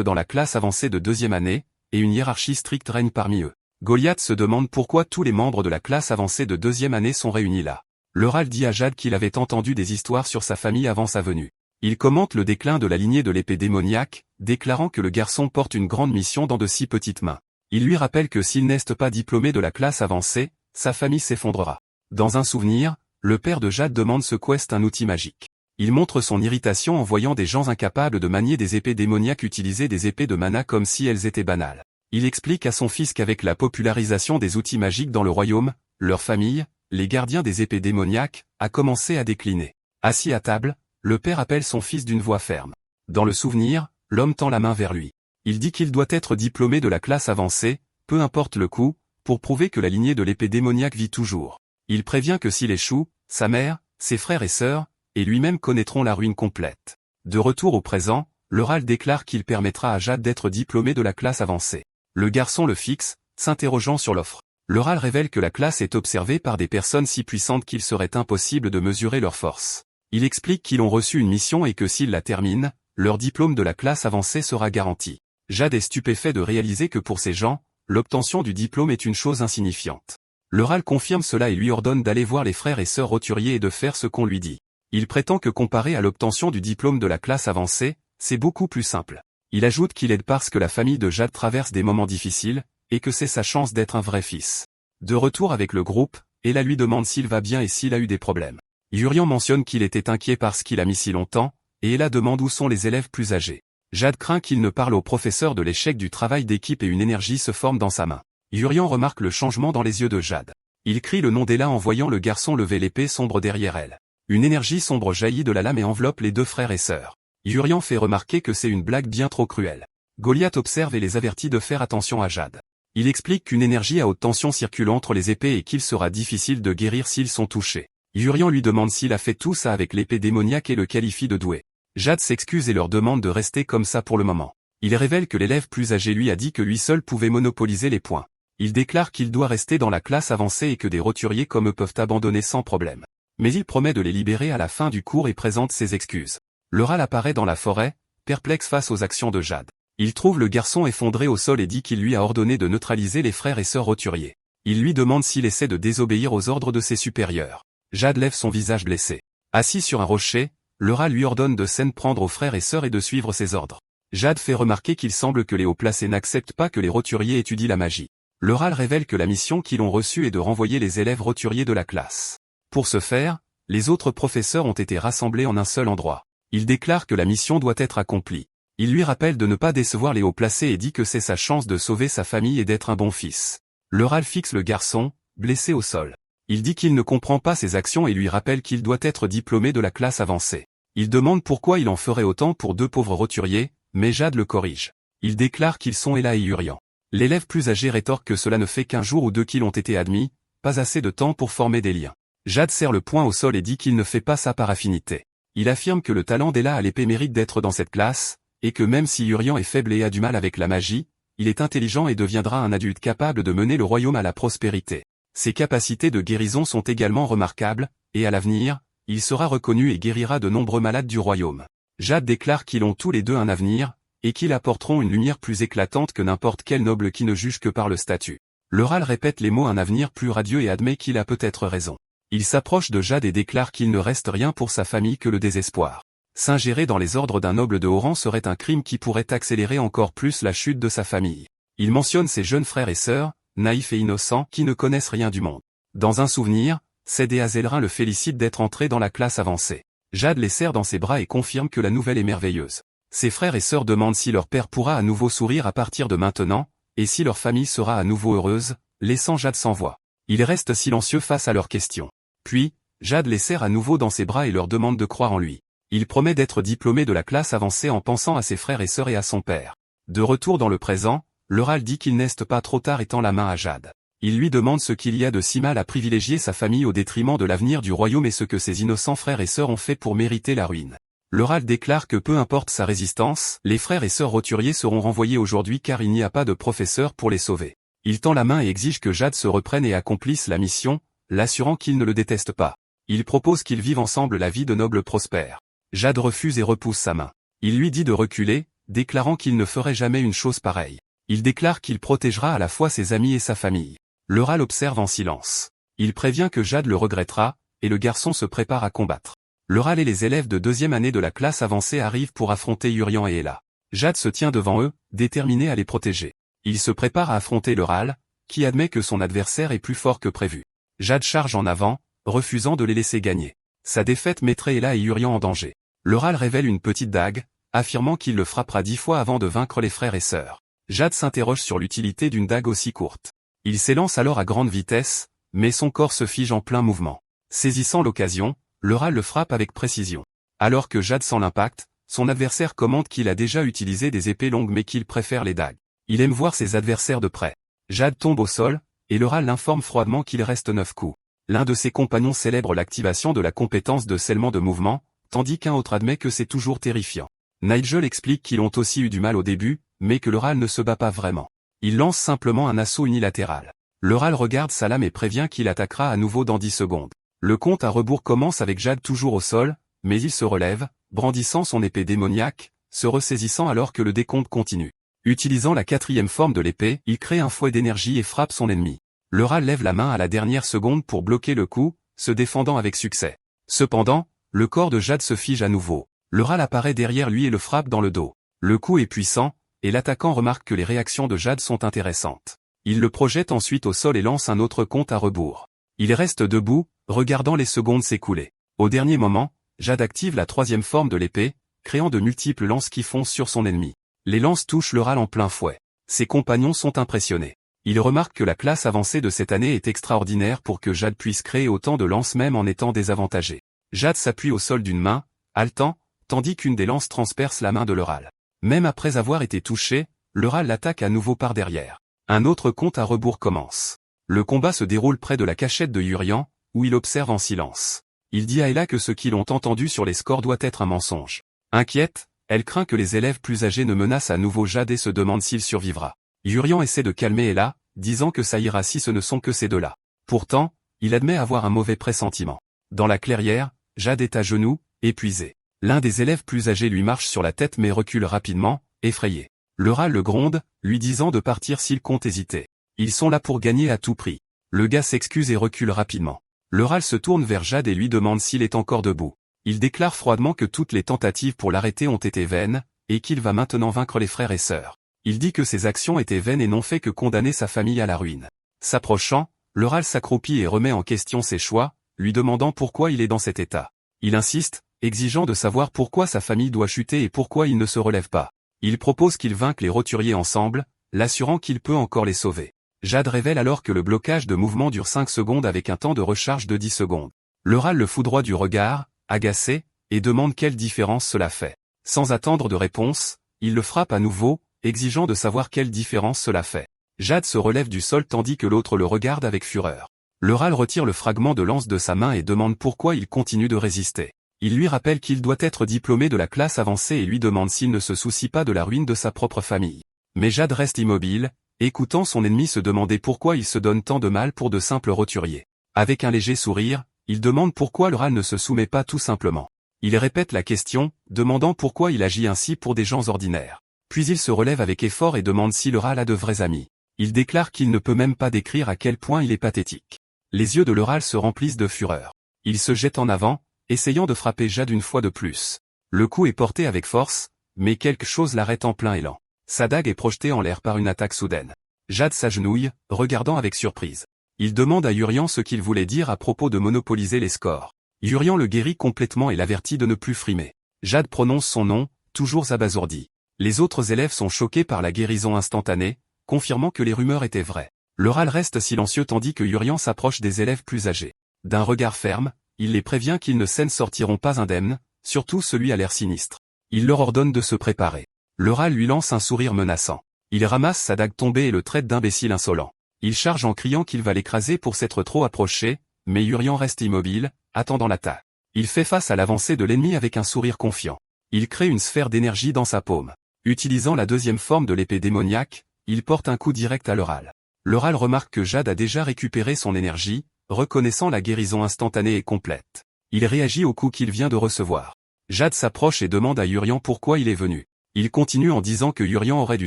dans la classe avancée de 2e année, et une hiérarchie stricte règne parmi eux. Goliath se demande pourquoi tous les membres de la classe avancée de 2e année sont réunis là. L'Eural dit à Jade qu'il avait entendu des histoires sur sa famille avant sa venue. Il commente le déclin de la lignée de l'épée démoniaque, déclarant que le garçon porte une grande mission dans de si petites mains. Il lui rappelle que s'il n'est pas diplômé de la classe avancée, sa famille s'effondrera. Dans un souvenir, le père de Jade demande ce qu'est un outil magique. Il montre son irritation en voyant des gens incapables de manier des épées démoniaques utiliser des épées de mana comme si elles étaient banales. Il explique à son fils qu'avec la popularisation des outils magiques dans le royaume, leur famille, les gardiens des épées démoniaques, a commencé à décliner. Assis à table, le père appelle son fils d'une voix ferme. Dans le souvenir, l'homme tend la main vers lui. Il dit qu'il doit être diplômé de la classe avancée, peu importe le coût, pour prouver que la lignée de l'épée démoniaque vit toujours. Il prévient que s'il échoue, sa mère, ses frères et sœurs, et lui-même connaîtront la ruine complète. De retour au présent, l'Eural déclare qu'il permettra à Jade d'être diplômé de la classe avancée. Le garçon le fixe, s'interrogeant sur l'offre. L'Eural révèle que la classe est observée par des personnes si puissantes qu'il serait impossible de mesurer leur force. Il explique qu'ils ont reçu une mission et que s'ils la terminent, leur diplôme de la classe avancée sera garanti. Jade est stupéfait de réaliser que pour ces gens, l'obtention du diplôme est une chose insignifiante. L'Eural confirme cela et lui ordonne d'aller voir les frères et sœurs roturiers et de faire ce qu'on lui dit. Il prétend que comparé à l'obtention du diplôme de la classe avancée, c'est beaucoup plus simple. Il ajoute qu'il aide parce que la famille de Jade traverse des moments difficiles, et que c'est sa chance d'être un vrai fils. De retour avec le groupe, Ella lui demande s'il va bien et s'il a eu des problèmes. Yurian mentionne qu'il était inquiet parce qu'il a mis si longtemps, et Ella demande où sont les élèves plus âgés. Jade craint qu'il ne parle au professeur de l'échec du travail d'équipe et une énergie se forme dans sa main. Yurian remarque le changement dans les yeux de Jade. Il crie le nom d'Ella en voyant le garçon lever l'épée sombre derrière elle. Une énergie sombre jaillit de la lame et enveloppe les 2 frères et sœurs. Yurian fait remarquer que c'est une blague bien trop cruelle. Goliath observe et les avertit de faire attention à Jade. Il explique qu'une énergie à haute tension circule entre les épées et qu'il sera difficile de guérir s'ils sont touchés. Yurian lui demande s'il a fait tout ça avec l'épée démoniaque et le qualifie de doué. Jade s'excuse et leur demande de rester comme ça pour le moment. Il révèle que l'élève plus âgé lui a dit que lui seul pouvait monopoliser les points. Il déclare qu'il doit rester dans la classe avancée et que des roturiers comme eux peuvent abandonner sans problème. Mais il promet de les libérer à la fin du cours et présente ses excuses. L'Eural apparaît dans la forêt, perplexe face aux actions de Jade. Il trouve le garçon effondré au sol et dit qu'il lui a ordonné de neutraliser les frères et sœurs roturiers. Il lui demande s'il essaie de désobéir aux ordres de ses supérieurs. Jade lève son visage blessé. Assis sur un rocher, l'Eural lui ordonne de s'en prendre aux frères et sœurs et de suivre ses ordres. Jade fait remarquer qu'il semble que les hauts placés n'acceptent pas que les roturiers étudient la magie. L'Eural révèle que la mission qu'ils ont reçue est de renvoyer les élèves roturiers de la classe. Pour ce faire, les autres professeurs ont été rassemblés en un seul endroit. Il déclare que la mission doit être accomplie. Il lui rappelle de ne pas décevoir les hauts placés et dit que c'est sa chance de sauver sa famille et d'être un bon fils. L'Eural fixe le garçon, blessé au sol. Il dit qu'il ne comprend pas ses actions et lui rappelle qu'il doit être diplômé de la classe avancée. Il demande pourquoi il en ferait autant pour 2 pauvres roturiers, mais Jade le corrige. Il déclare qu'ils sont Ella et Yurian. L'élève plus âgé rétorque que cela ne fait qu'1 jour ou 2 qu'ils ont été admis, pas assez de temps pour former des liens. Jade serre le poing au sol et dit qu'il ne fait pas ça par affinité. Il affirme que le talent d'Ella à l'épée mérite d'être dans cette classe, et que même si Yurian est faible et a du mal avec la magie, il est intelligent et deviendra un adulte capable de mener le royaume à la prospérité. Ses capacités de guérison sont également remarquables, et à l'avenir, il sera reconnu et guérira de nombreux malades du royaume. Jade déclare qu'ils ont tous les 2 un avenir, et qu'ils apporteront une lumière plus éclatante que n'importe quel noble qui ne juge que par le statut. L'Eural répète les mots un avenir plus radieux et admet qu'il a peut-être raison. Il s'approche de Jade et déclare qu'il ne reste rien pour sa famille que le désespoir. S'ingérer dans les ordres d'un noble de haut rang serait un crime qui pourrait accélérer encore plus la chute de sa famille. Il mentionne ses jeunes frères et sœurs, naïfs et innocents, qui ne connaissent rien du monde. Dans un souvenir, Ced et Azelrin le félicitent d'être entrés dans la classe avancée. Jade les serre dans ses bras et confirme que la nouvelle est merveilleuse. Ses frères et sœurs demandent si leur père pourra à nouveau sourire à partir de maintenant, et si leur famille sera à nouveau heureuse, laissant Jade sans voix. Il reste silencieux face à leurs questions. Puis, Jade les serre à nouveau dans ses bras et leur demande de croire en lui. Il promet d'être diplômé de la classe avancée en pensant à ses frères et sœurs et à son père. De retour dans le présent, l'Eural dit qu'il n'est pas trop tard et tend la main à Jade. Il lui demande ce qu'il y a de si mal à privilégier sa famille au détriment de l'avenir du royaume et ce que ses innocents frères et sœurs ont fait pour mériter la ruine. L'Eural déclare que peu importe sa résistance, les frères et sœurs roturiers seront renvoyés aujourd'hui car il n'y a pas de professeur pour les sauver. Il tend la main et exige que Jade se reprenne et accomplisse la mission, l'assurant qu'il ne le déteste pas. Il propose qu'ils vivent ensemble la vie de noble prospère. Jade refuse et repousse sa main. Il lui dit de reculer, déclarant qu'il ne ferait jamais une chose pareille. Il déclare qu'il protégera à la fois ses amis et sa famille. Laura l'observe en silence. Il prévient que Jade le regrettera, et le garçon se prépare à combattre. Laura et les élèves de deuxième année de la classe avancée arrivent pour affronter Urian et Ella. Jade se tient devant eux, déterminé à les protéger. Il se prépare à affronter le Ral, qui admet que son adversaire est plus fort que prévu. Jade charge en avant, refusant de les laisser gagner. Sa défaite mettrait Ella et Urian en danger. Le Ral révèle une petite dague, affirmant qu'il le frappera 10 fois avant de vaincre les frères et sœurs. Jade s'interroge sur l'utilité d'une dague aussi courte. Il s'élance alors à grande vitesse, mais son corps se fige en plein mouvement. Saisissant l'occasion, le Ral le frappe avec précision. Alors que Jade sent l'impact, son adversaire commente qu'il a déjà utilisé des épées longues mais qu'il préfère les dagues. Il aime voir ses adversaires de près. Jade tombe au sol, et le Ral l'informe froidement qu'il reste 9 coups. L'un de ses compagnons célèbre l'activation de la compétence de scellement de mouvement, tandis qu'un autre admet que c'est toujours terrifiant. Nigel explique qu'ils ont aussi eu du mal au début, mais que le Ral ne se bat pas vraiment. Il lance simplement un assaut unilatéral. Le Ral regarde sa lame et prévient qu'il attaquera à nouveau dans 10 secondes. Le compte à rebours commence avec Jade toujours au sol, mais il se relève, brandissant son épée démoniaque, se ressaisissant alors que le décompte continue. Utilisant la 4e forme de l'épée, il crée un fouet d'énergie et frappe son ennemi. Le Ral lève la main à la dernière seconde pour bloquer le coup, se défendant avec succès. Cependant, le corps de Jade se fige à nouveau. Le Ral apparaît derrière lui et le frappe dans le dos. Le coup est puissant, et l'attaquant remarque que les réactions de Jade sont intéressantes. Il le projette ensuite au sol et lance un autre compte à rebours. Il reste debout, regardant les secondes s'écouler. Au dernier moment, Jade active la 3e forme de l'épée, créant de multiples lances qui foncent sur son ennemi. Les lances touchent le Ral en plein fouet. Ses compagnons sont impressionnés. Ils remarquent que la classe avancée de cette année est extraordinaire pour que Jade puisse créer autant de lances même en étant désavantagée. Jade s'appuie au sol d'une main, haletant, tandis qu'une des lances transperce la main de le Ral. Même après avoir été touché, le Ral l'attaque à nouveau par derrière. Un autre compte à rebours commence. Le combat se déroule près de la cachette de Urian, où il observe en silence. Il dit à Ella que ce qu'ils ont entendu sur les scores doit être un mensonge. Inquiète, elle craint que les élèves plus âgés ne menacent à nouveau Jade et se demande s'il survivra. Urian essaie de calmer Ella, disant que ça ira si ce ne sont que ces deux-là. Pourtant, il admet avoir un mauvais pressentiment. Dans la clairière, Jade est à genoux, épuisée. L'un des élèves plus âgés lui marche sur la tête mais recule rapidement, effrayé. Le Ral le gronde, lui disant de partir s'il compte hésiter. Ils sont là pour gagner à tout prix. Le gars s'excuse et recule rapidement. Le Ral se tourne vers Jade et lui demande s'il est encore debout. Il déclare froidement que toutes les tentatives pour l'arrêter ont été vaines, et qu'il va maintenant vaincre les frères et sœurs. Il dit que ses actions étaient vaines et n'ont fait que condamner sa famille à la ruine. S'approchant, le Ral s'accroupit et remet en question ses choix, lui demandant pourquoi il est dans cet état. Il insiste, exigeant de savoir pourquoi sa famille doit chuter et pourquoi il ne se relève pas. Il propose qu'ils vainquent les roturiers ensemble, l'assurant qu'il peut encore les sauver. Jade révèle alors que le blocage de mouvement dure 5 secondes avec un temps de recharge de 10 secondes. Le Ral le foudroie du regard, agacé, et demande quelle différence cela fait. Sans attendre de réponse, il le frappe à nouveau, exigeant de savoir quelle différence cela fait. Jade se relève du sol tandis que l'autre le regarde avec fureur. Le Ral retire le fragment de lance de sa main et demande pourquoi il continue de résister. Il lui rappelle qu'il doit être diplômé de la classe avancée et lui demande s'il ne se soucie pas de la ruine de sa propre famille. Mais Jade reste immobile, écoutant son ennemi se demander pourquoi il se donne tant de mal pour de simples roturiers. Avec un léger sourire, il demande pourquoi le Ral ne se soumet pas tout simplement. Il répète la question, demandant pourquoi il agit ainsi pour des gens ordinaires. Puis il se relève avec effort et demande si le Ral a de vrais amis. Il déclare qu'il ne peut même pas décrire à quel point il est pathétique. Les yeux de le Ral se remplissent de fureur. Il se jette en avant, essayant de frapper Jade une fois de plus. Le coup est porté avec force, mais quelque chose l'arrête en plein élan. Sa dague est projetée en l'air par une attaque soudaine. Jade s'agenouille, regardant avec surprise. Il demande à Urian ce qu'il voulait dire à propos de monopoliser les scores. Urian le guérit complètement et l'avertit de ne plus frimer. Jade prononce son nom, toujours abasourdi. Les autres élèves sont choqués par la guérison instantanée, confirmant que les rumeurs étaient vraies. Le Ral reste silencieux tandis que Urian s'approche des élèves plus âgés. D'un regard ferme, il les prévient qu'ils ne s'en sortiront pas indemnes, surtout celui à l'air sinistre. Il leur ordonne de se préparer. Le Ral lui lance un sourire menaçant. Il ramasse sa dague tombée et le traite d'imbécile insolent. Il charge en criant qu'il va l'écraser pour s'être trop approché, mais Urian reste immobile, attendant l'attaque. Il fait face à l'avancée de l'ennemi avec un sourire confiant. Il crée une sphère d'énergie dans sa paume. Utilisant la 2e forme de l'épée démoniaque, il porte un coup direct à le Ral. Le Ral remarque que Jade a déjà récupéré son énergie, reconnaissant la guérison instantanée et complète. Il réagit au coup qu'il vient de recevoir. Jade s'approche et demande à Urian pourquoi il est venu. Il continue en disant que Urian aurait dû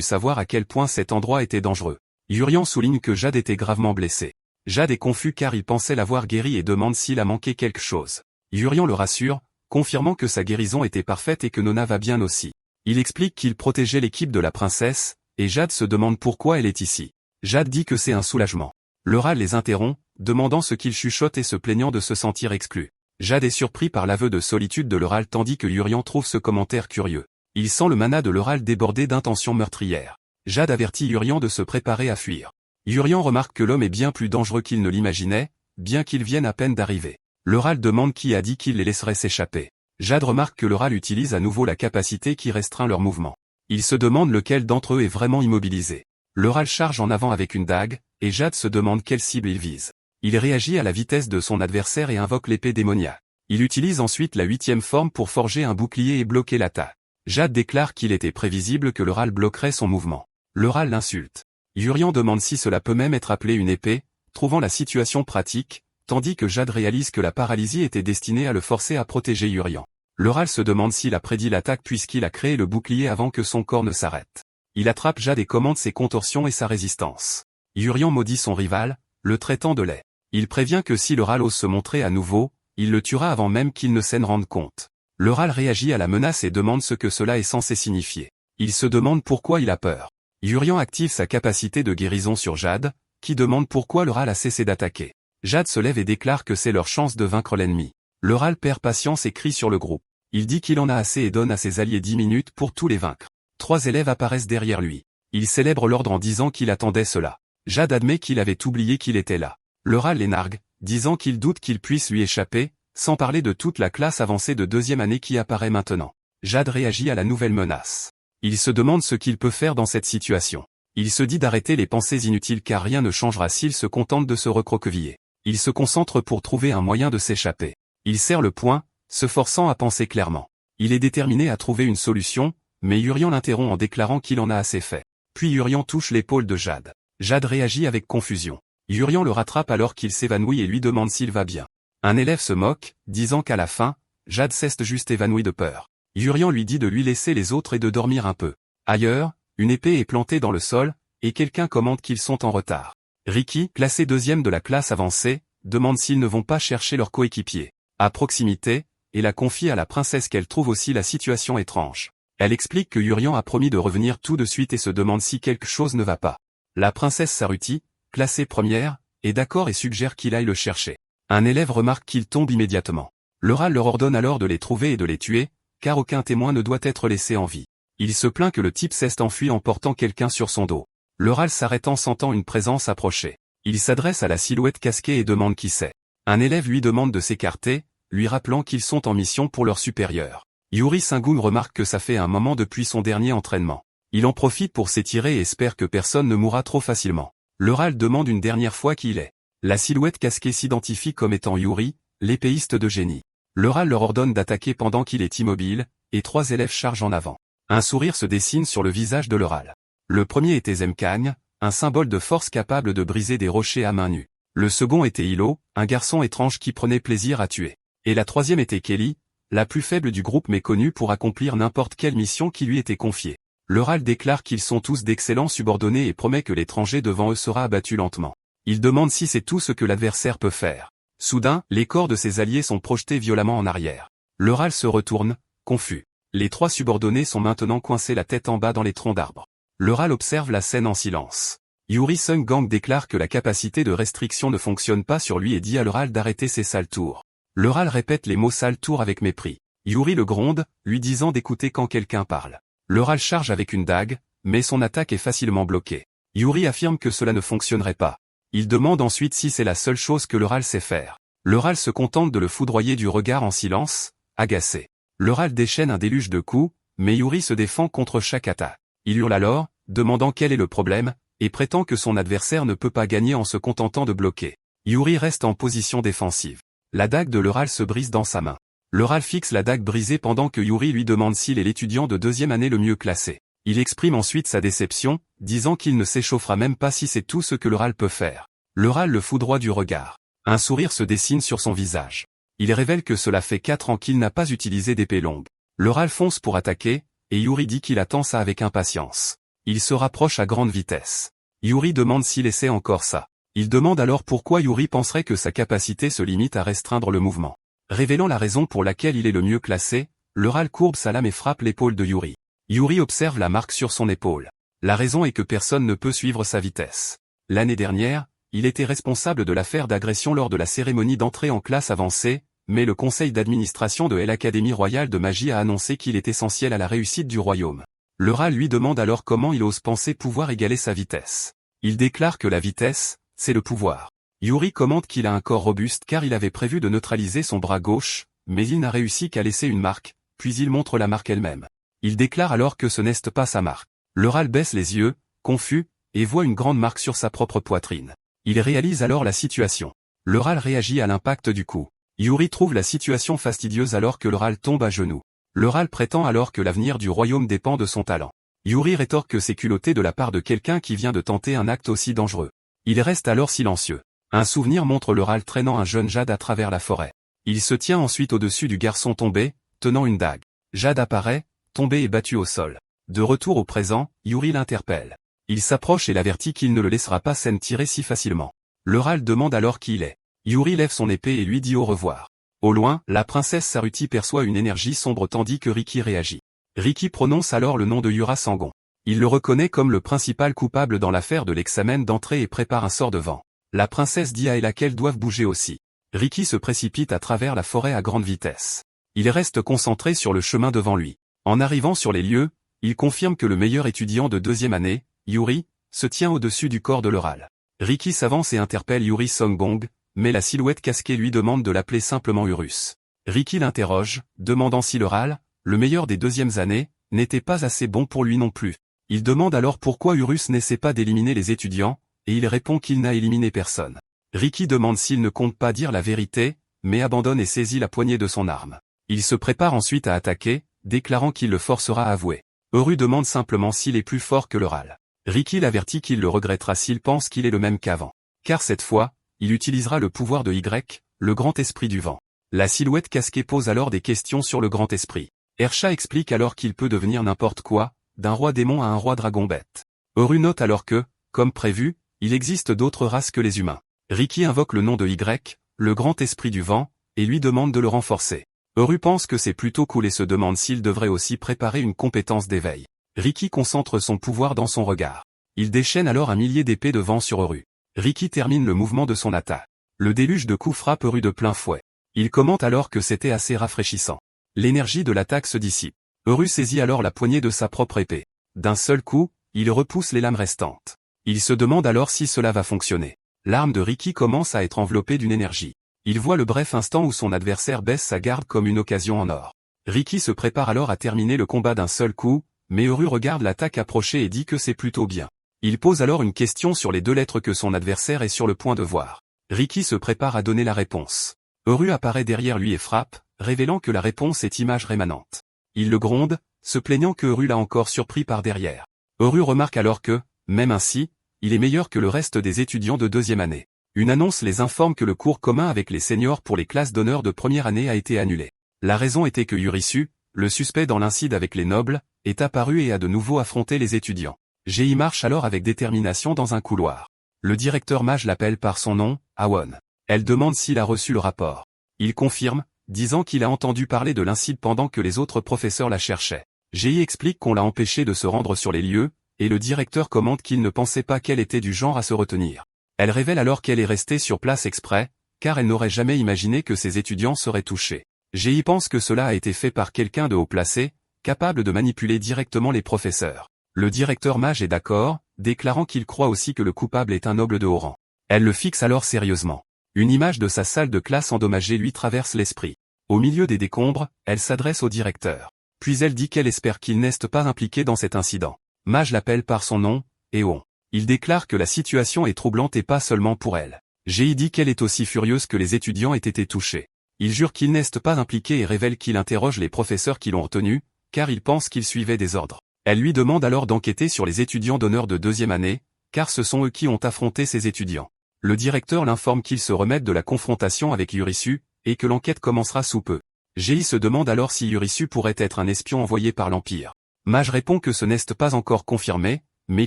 savoir à quel point cet endroit était dangereux. Urian souligne que Jade était gravement blessé. Jade est confus car il pensait l'avoir guéri et demande s'il a manqué quelque chose. Urian le rassure, confirmant que sa guérison était parfaite et que Nona va bien aussi. Il explique qu'il protégeait l'équipe de la princesse, et Jade se demande pourquoi elle est ici. Jade dit que c'est un soulagement. Le Ral les interrompt, demandant ce qu'il chuchote et se plaignant de se sentir exclu. Jade est surpris par l'aveu de solitude de Ral tandis que Urian trouve ce commentaire curieux. Il sent le mana de Ral déborder d'intentions meurtrières. Jade avertit Urian de se préparer à fuir. Urian remarque que l'homme est bien plus dangereux qu'il ne l'imaginait, bien qu'il vienne à peine d'arriver. Ral demande qui a dit qu'il les laisserait s'échapper. Jade remarque que Ral utilise à nouveau la capacité qui restreint leur mouvement. Il se demande lequel d'entre eux est vraiment immobilisé. Ral charge en avant avec une dague, et Jade se demande quelle cible il vise. Il réagit à la vitesse de son adversaire et invoque l'épée démoniaque. Il utilise ensuite la 8e forme pour forger un bouclier et bloquer l'attaque. Jade déclare qu'il était prévisible que Ral bloquerait son mouvement. Ral l'insulte. Urian demande si cela peut même être appelé une épée, trouvant la situation pratique, tandis que Jade réalise que la paralysie était destinée à le forcer à protéger Urian. Ral se demande s'il a prédit l'attaque puisqu'il a créé le bouclier avant que son corps ne s'arrête. Il attrape Jade et commande ses contorsions et sa résistance. Urian maudit son rival, le traitant de laid. Il prévient que si Ral ose se montrer à nouveau, il le tuera avant même qu'il ne s'en rende compte. Ral réagit à la menace et demande ce que cela est censé signifier. Il se demande pourquoi il a peur. Urian active sa capacité de guérison sur Jade, qui demande pourquoi Ral a cessé d'attaquer. Jade se lève et déclare que c'est leur chance de vaincre l'ennemi. Ral perd patience et crie sur le groupe. Il dit qu'il en a assez et donne à ses alliés 10 minutes pour tous les vaincre. 3 élèves apparaissent derrière lui. Il célèbre l'ordre en disant qu'il attendait cela. Jade admet qu'il avait oublié qu'il était là. Ral les nargue, disant qu'il doute qu'il puisse lui échapper, sans parler de toute la classe avancée de 2e année qui apparaît maintenant. Jade réagit à la nouvelle menace. Il se demande ce qu'il peut faire dans cette situation. Il se dit d'arrêter les pensées inutiles car rien ne changera s'il se contente de se recroqueviller. Il se concentre pour trouver un moyen de s'échapper. Il serre le poing, se forçant à penser clairement. Il est déterminé à trouver une solution, mais Urian l'interrompt en déclarant qu'il en a assez fait. Puis Urian touche l'épaule de Jade. Jade réagit avec confusion. Urian le rattrape alors qu'il s'évanouit et lui demande s'il va bien. Un élève se moque, disant qu'à la fin, Jade s'est juste évanouie de peur. Urian lui dit de lui laisser les autres et de dormir un peu. Ailleurs, une épée est plantée dans le sol, et quelqu'un commande qu'ils sont en retard. Ricky, classé 2e de la classe avancée, demande s'ils ne vont pas chercher leur coéquipier. À proximité, et la confie à la princesse qu'elle trouve aussi la situation étrange. Elle explique que Urian a promis de revenir tout de suite et se demande si quelque chose ne va pas. La princesse Saruti, classée 1re, est d'accord et suggère qu'il aille le chercher. Un élève remarque qu'il tombe immédiatement. Ral leur ordonne alors de les trouver et de les tuer, car aucun témoin ne doit être laissé en vie. Il se plaint que le type s'est enfui en portant quelqu'un sur son dos. Ral s'arrête en sentant une présence approcher. Il s'adresse à la silhouette casquée et demande qui c'est. Un élève lui demande de s'écarter, lui rappelant qu'ils sont en mission pour leur supérieur. Yuri Singun remarque que ça fait un moment depuis son dernier entraînement. Il en profite pour s'étirer et espère que personne ne mourra trop facilement. Ral demande une dernière fois qui il est. La silhouette casquée s'identifie comme étant Yuri, l'épéiste de génie. Ral leur ordonne d'attaquer pendant qu'il est immobile, et 3 élèves chargent en avant. Un sourire se dessine sur le visage de Ral. Le premier était Zemkang, un symbole de force capable de briser des rochers à main nue. Le second était Hilo, un garçon étrange qui prenait plaisir à tuer. Et la troisième était Kelly, la plus faible du groupe mais connue pour accomplir n'importe quelle mission qui lui était confiée. Ral déclare qu'ils sont tous d'excellents subordonnés et promet que l'étranger devant eux sera abattu lentement. Il demande si c'est tout ce que l'adversaire peut faire. Soudain, les corps de ses alliés sont projetés violemment en arrière. Ral se retourne, confus. Les 3 subordonnés sont maintenant coincés la tête en bas dans les troncs d'arbres. Ral observe la scène en silence. Yuri Sung-gang déclare que la capacité de restriction ne fonctionne pas sur lui et dit à Ral d'arrêter ses sales tours. Ral répète les mots sales tours avec mépris. Yuri le gronde, lui disant d'écouter quand quelqu'un parle. Ral charge avec une dague, mais son attaque est facilement bloquée. Yuri affirme que cela ne fonctionnerait pas. Il demande ensuite si c'est la seule chose que Ral sait faire. Ral se contente de le foudroyer du regard en silence, agacé. Ral déchaîne un déluge de coups, mais Yuri se défend contre chaque attaque. Il hurle alors, demandant quel est le problème, et prétend que son adversaire ne peut pas gagner en se contentant de bloquer. Yuri reste en position défensive. La dague de Ral se brise dans sa main. Ral fixe la dague brisée pendant que Yuri lui demande s'il est l'étudiant de 2e année le mieux classé. Il exprime ensuite sa déception, disant qu'il ne s'échauffera même pas si c'est tout ce que le Ral peut faire. Le Ral le foudroie du regard. Un sourire se dessine sur son visage. Il révèle que cela fait 4 ans qu'il n'a pas utilisé d'épée longue. Le Ral fonce pour attaquer, et Yuri dit qu'il attend ça avec impatience. Il se rapproche à grande vitesse. Yuri demande s'il essaie encore ça. Il demande alors pourquoi Yuri penserait que sa capacité se limite à restreindre le mouvement. Révélant la raison pour laquelle il est le mieux classé, le Ral courbe sa lame et frappe l'épaule de Yuri. Yuri observe la marque sur son épaule. La raison est que personne ne peut suivre sa vitesse. L'année dernière, il était responsable de l'affaire d'agression lors de la cérémonie d'entrée en classe avancée, mais le conseil d'administration de l'Académie royale de magie a annoncé qu'il est essentiel à la réussite du royaume. Le Ral lui demande alors comment il ose penser pouvoir égaler sa vitesse. Il déclare que la vitesse, c'est le pouvoir. Yuri commente qu'il a un corps robuste car il avait prévu de neutraliser son bras gauche, mais il n'a réussi qu'à laisser une marque, puis il montre la marque elle-même. Il déclare alors que ce n'est pas sa marque. Le Ral baisse les yeux, confus, et voit une grande marque sur sa propre poitrine. Il réalise alors la situation. Le Ral réagit à l'impact du coup. Yuri trouve la situation fastidieuse alors que le Ral tombe à genoux. Le Ral prétend alors que l'avenir du royaume dépend de son talent. Yuri rétorque que c'est culotté de la part de quelqu'un qui vient de tenter un acte aussi dangereux. Il reste alors silencieux. Un souvenir montre le Ral traînant un jeune Jade à travers la forêt. Il se tient ensuite au-dessus du garçon tombé, tenant une dague. Jade apparaît, tombé et battu au sol. De retour au présent, Yuri l'interpelle. Il s'approche et l'avertit qu'il ne le laissera pas s'en tirer si facilement. Le Ral demande alors qui il est. Yuri lève son épée et lui dit au revoir. Au loin, la princesse Saruti perçoit une énergie sombre tandis que Riki réagit. Riki prononce alors le nom de Yura Sangon. Il le reconnaît comme le principal coupable dans l'affaire de l'examen d'entrée et prépare un sort de vent. La princesse dit à Ella qu'elles doivent bouger aussi. Riki se précipite à travers la forêt à grande vitesse. Il reste concentré sur le chemin devant lui. En arrivant sur les lieux, il confirme que le meilleur étudiant de 2e année, Yuri, se tient au-dessus du corps de le Ral. Riki s'avance et interpelle Yuri Songbong, mais la silhouette casquée lui demande de l'appeler simplement Urus. Riki l'interroge, demandant si le Ral, le meilleur des 2e années, n'était pas assez bon pour lui non plus. Il demande alors pourquoi Urus n'essaie pas d'éliminer les étudiants, et il répond qu'il n'a éliminé personne. Riki demande s'il ne compte pas dire la vérité, mais abandonne et saisit la poignée de son arme. Il se prépare ensuite à attaquer, déclarant qu'il le forcera à avouer. Uru demande simplement s'il est plus fort que le Ral. Riki l'avertit qu'il le regrettera s'il pense qu'il est le même qu'avant. Car cette fois, il utilisera le pouvoir de Y, le grand esprit du vent. La silhouette casquée pose alors des questions sur le grand esprit. Ersha explique alors qu'il peut devenir n'importe quoi, d'un roi démon à un roi dragon bête. Uru note alors que, comme prévu, il existe d'autres races que les humains. Riki invoque le nom de Y, le grand esprit du vent, et lui demande de le renforcer. Uru pense que c'est plutôt cool et se demande s'il devrait aussi préparer une compétence d'éveil. Riki concentre son pouvoir dans son regard. Il déchaîne alors un millier d'épées de vent sur Uru. Riki termine le mouvement de son attaque. Le déluge de coups frappe Uru de plein fouet. Il commente alors que c'était assez rafraîchissant. L'énergie de l'attaque se dissipe. Uru saisit alors la poignée de sa propre épée. D'un seul coup, il repousse les lames restantes. Il se demande alors si cela va fonctionner. L'arme de Riki commence à être enveloppée d'une énergie. Il voit le bref instant où son adversaire baisse sa garde comme une occasion en or. Riki se prépare alors à terminer le combat d'un seul coup, mais Uru regarde l'attaque approcher et dit que c'est plutôt bien. Il pose alors une question sur les 2 lettres que son adversaire est sur le point de voir. Riki se prépare à donner la réponse. Uru apparaît derrière lui et frappe, révélant que la réponse est image rémanente. Il le gronde, se plaignant que Uru l'a encore surpris par derrière. Uru remarque alors que, même ainsi, il est meilleur que le reste des étudiants de 2e année. Une annonce les informe que le cours commun avec les seniors pour les classes d'honneur de 1re année a été annulé. La raison était que Yurisu, le suspect dans l'incide avec les nobles, est apparu et a de nouveau affronté les étudiants. Gi marche alors avec détermination dans un couloir. Le directeur mage l'appelle par son nom, Awon. Elle demande s'il a reçu le rapport. Il confirme, disant qu'il a entendu parler de l'incide pendant que les autres professeurs la cherchaient. Gi explique qu'on l'a empêché de se rendre sur les lieux, et le directeur commente qu'il ne pensait pas qu'elle était du genre à se retenir. Elle révèle alors qu'elle est restée sur place exprès, car elle n'aurait jamais imaginé que ses étudiants seraient touchés. Gi pense que cela a été fait par quelqu'un de haut placé, capable de manipuler directement les professeurs. Le directeur mage est d'accord, déclarant qu'il croit aussi que le coupable est un noble de haut rang. Elle le fixe alors sérieusement. Une image de sa salle de classe endommagée lui traverse l'esprit. Au milieu des décombres, elle s'adresse au directeur. Puis elle dit qu'elle espère qu'il n'est pas impliqué dans cet incident. Mage l'appelle par son nom, Eon. Il déclare que la situation est troublante et pas seulement pour elle. Gi dit qu'elle est aussi furieuse que les étudiants aient été touchés. Il jure qu'il n'est pas impliqué et révèle qu'il interroge les professeurs qui l'ont retenu, car il pense qu'ils suivaient des ordres. Elle lui demande alors d'enquêter sur les étudiants d'honneur de deuxième année, car ce sont eux qui ont affronté ces étudiants. Le directeur l'informe qu'ils se remettent de la confrontation avec Yurisu, et que l'enquête commencera sous peu. Gei se demande alors si Yurisu pourrait être un espion envoyé par l'Empire. Mage répond que ce n'est pas encore confirmé, mais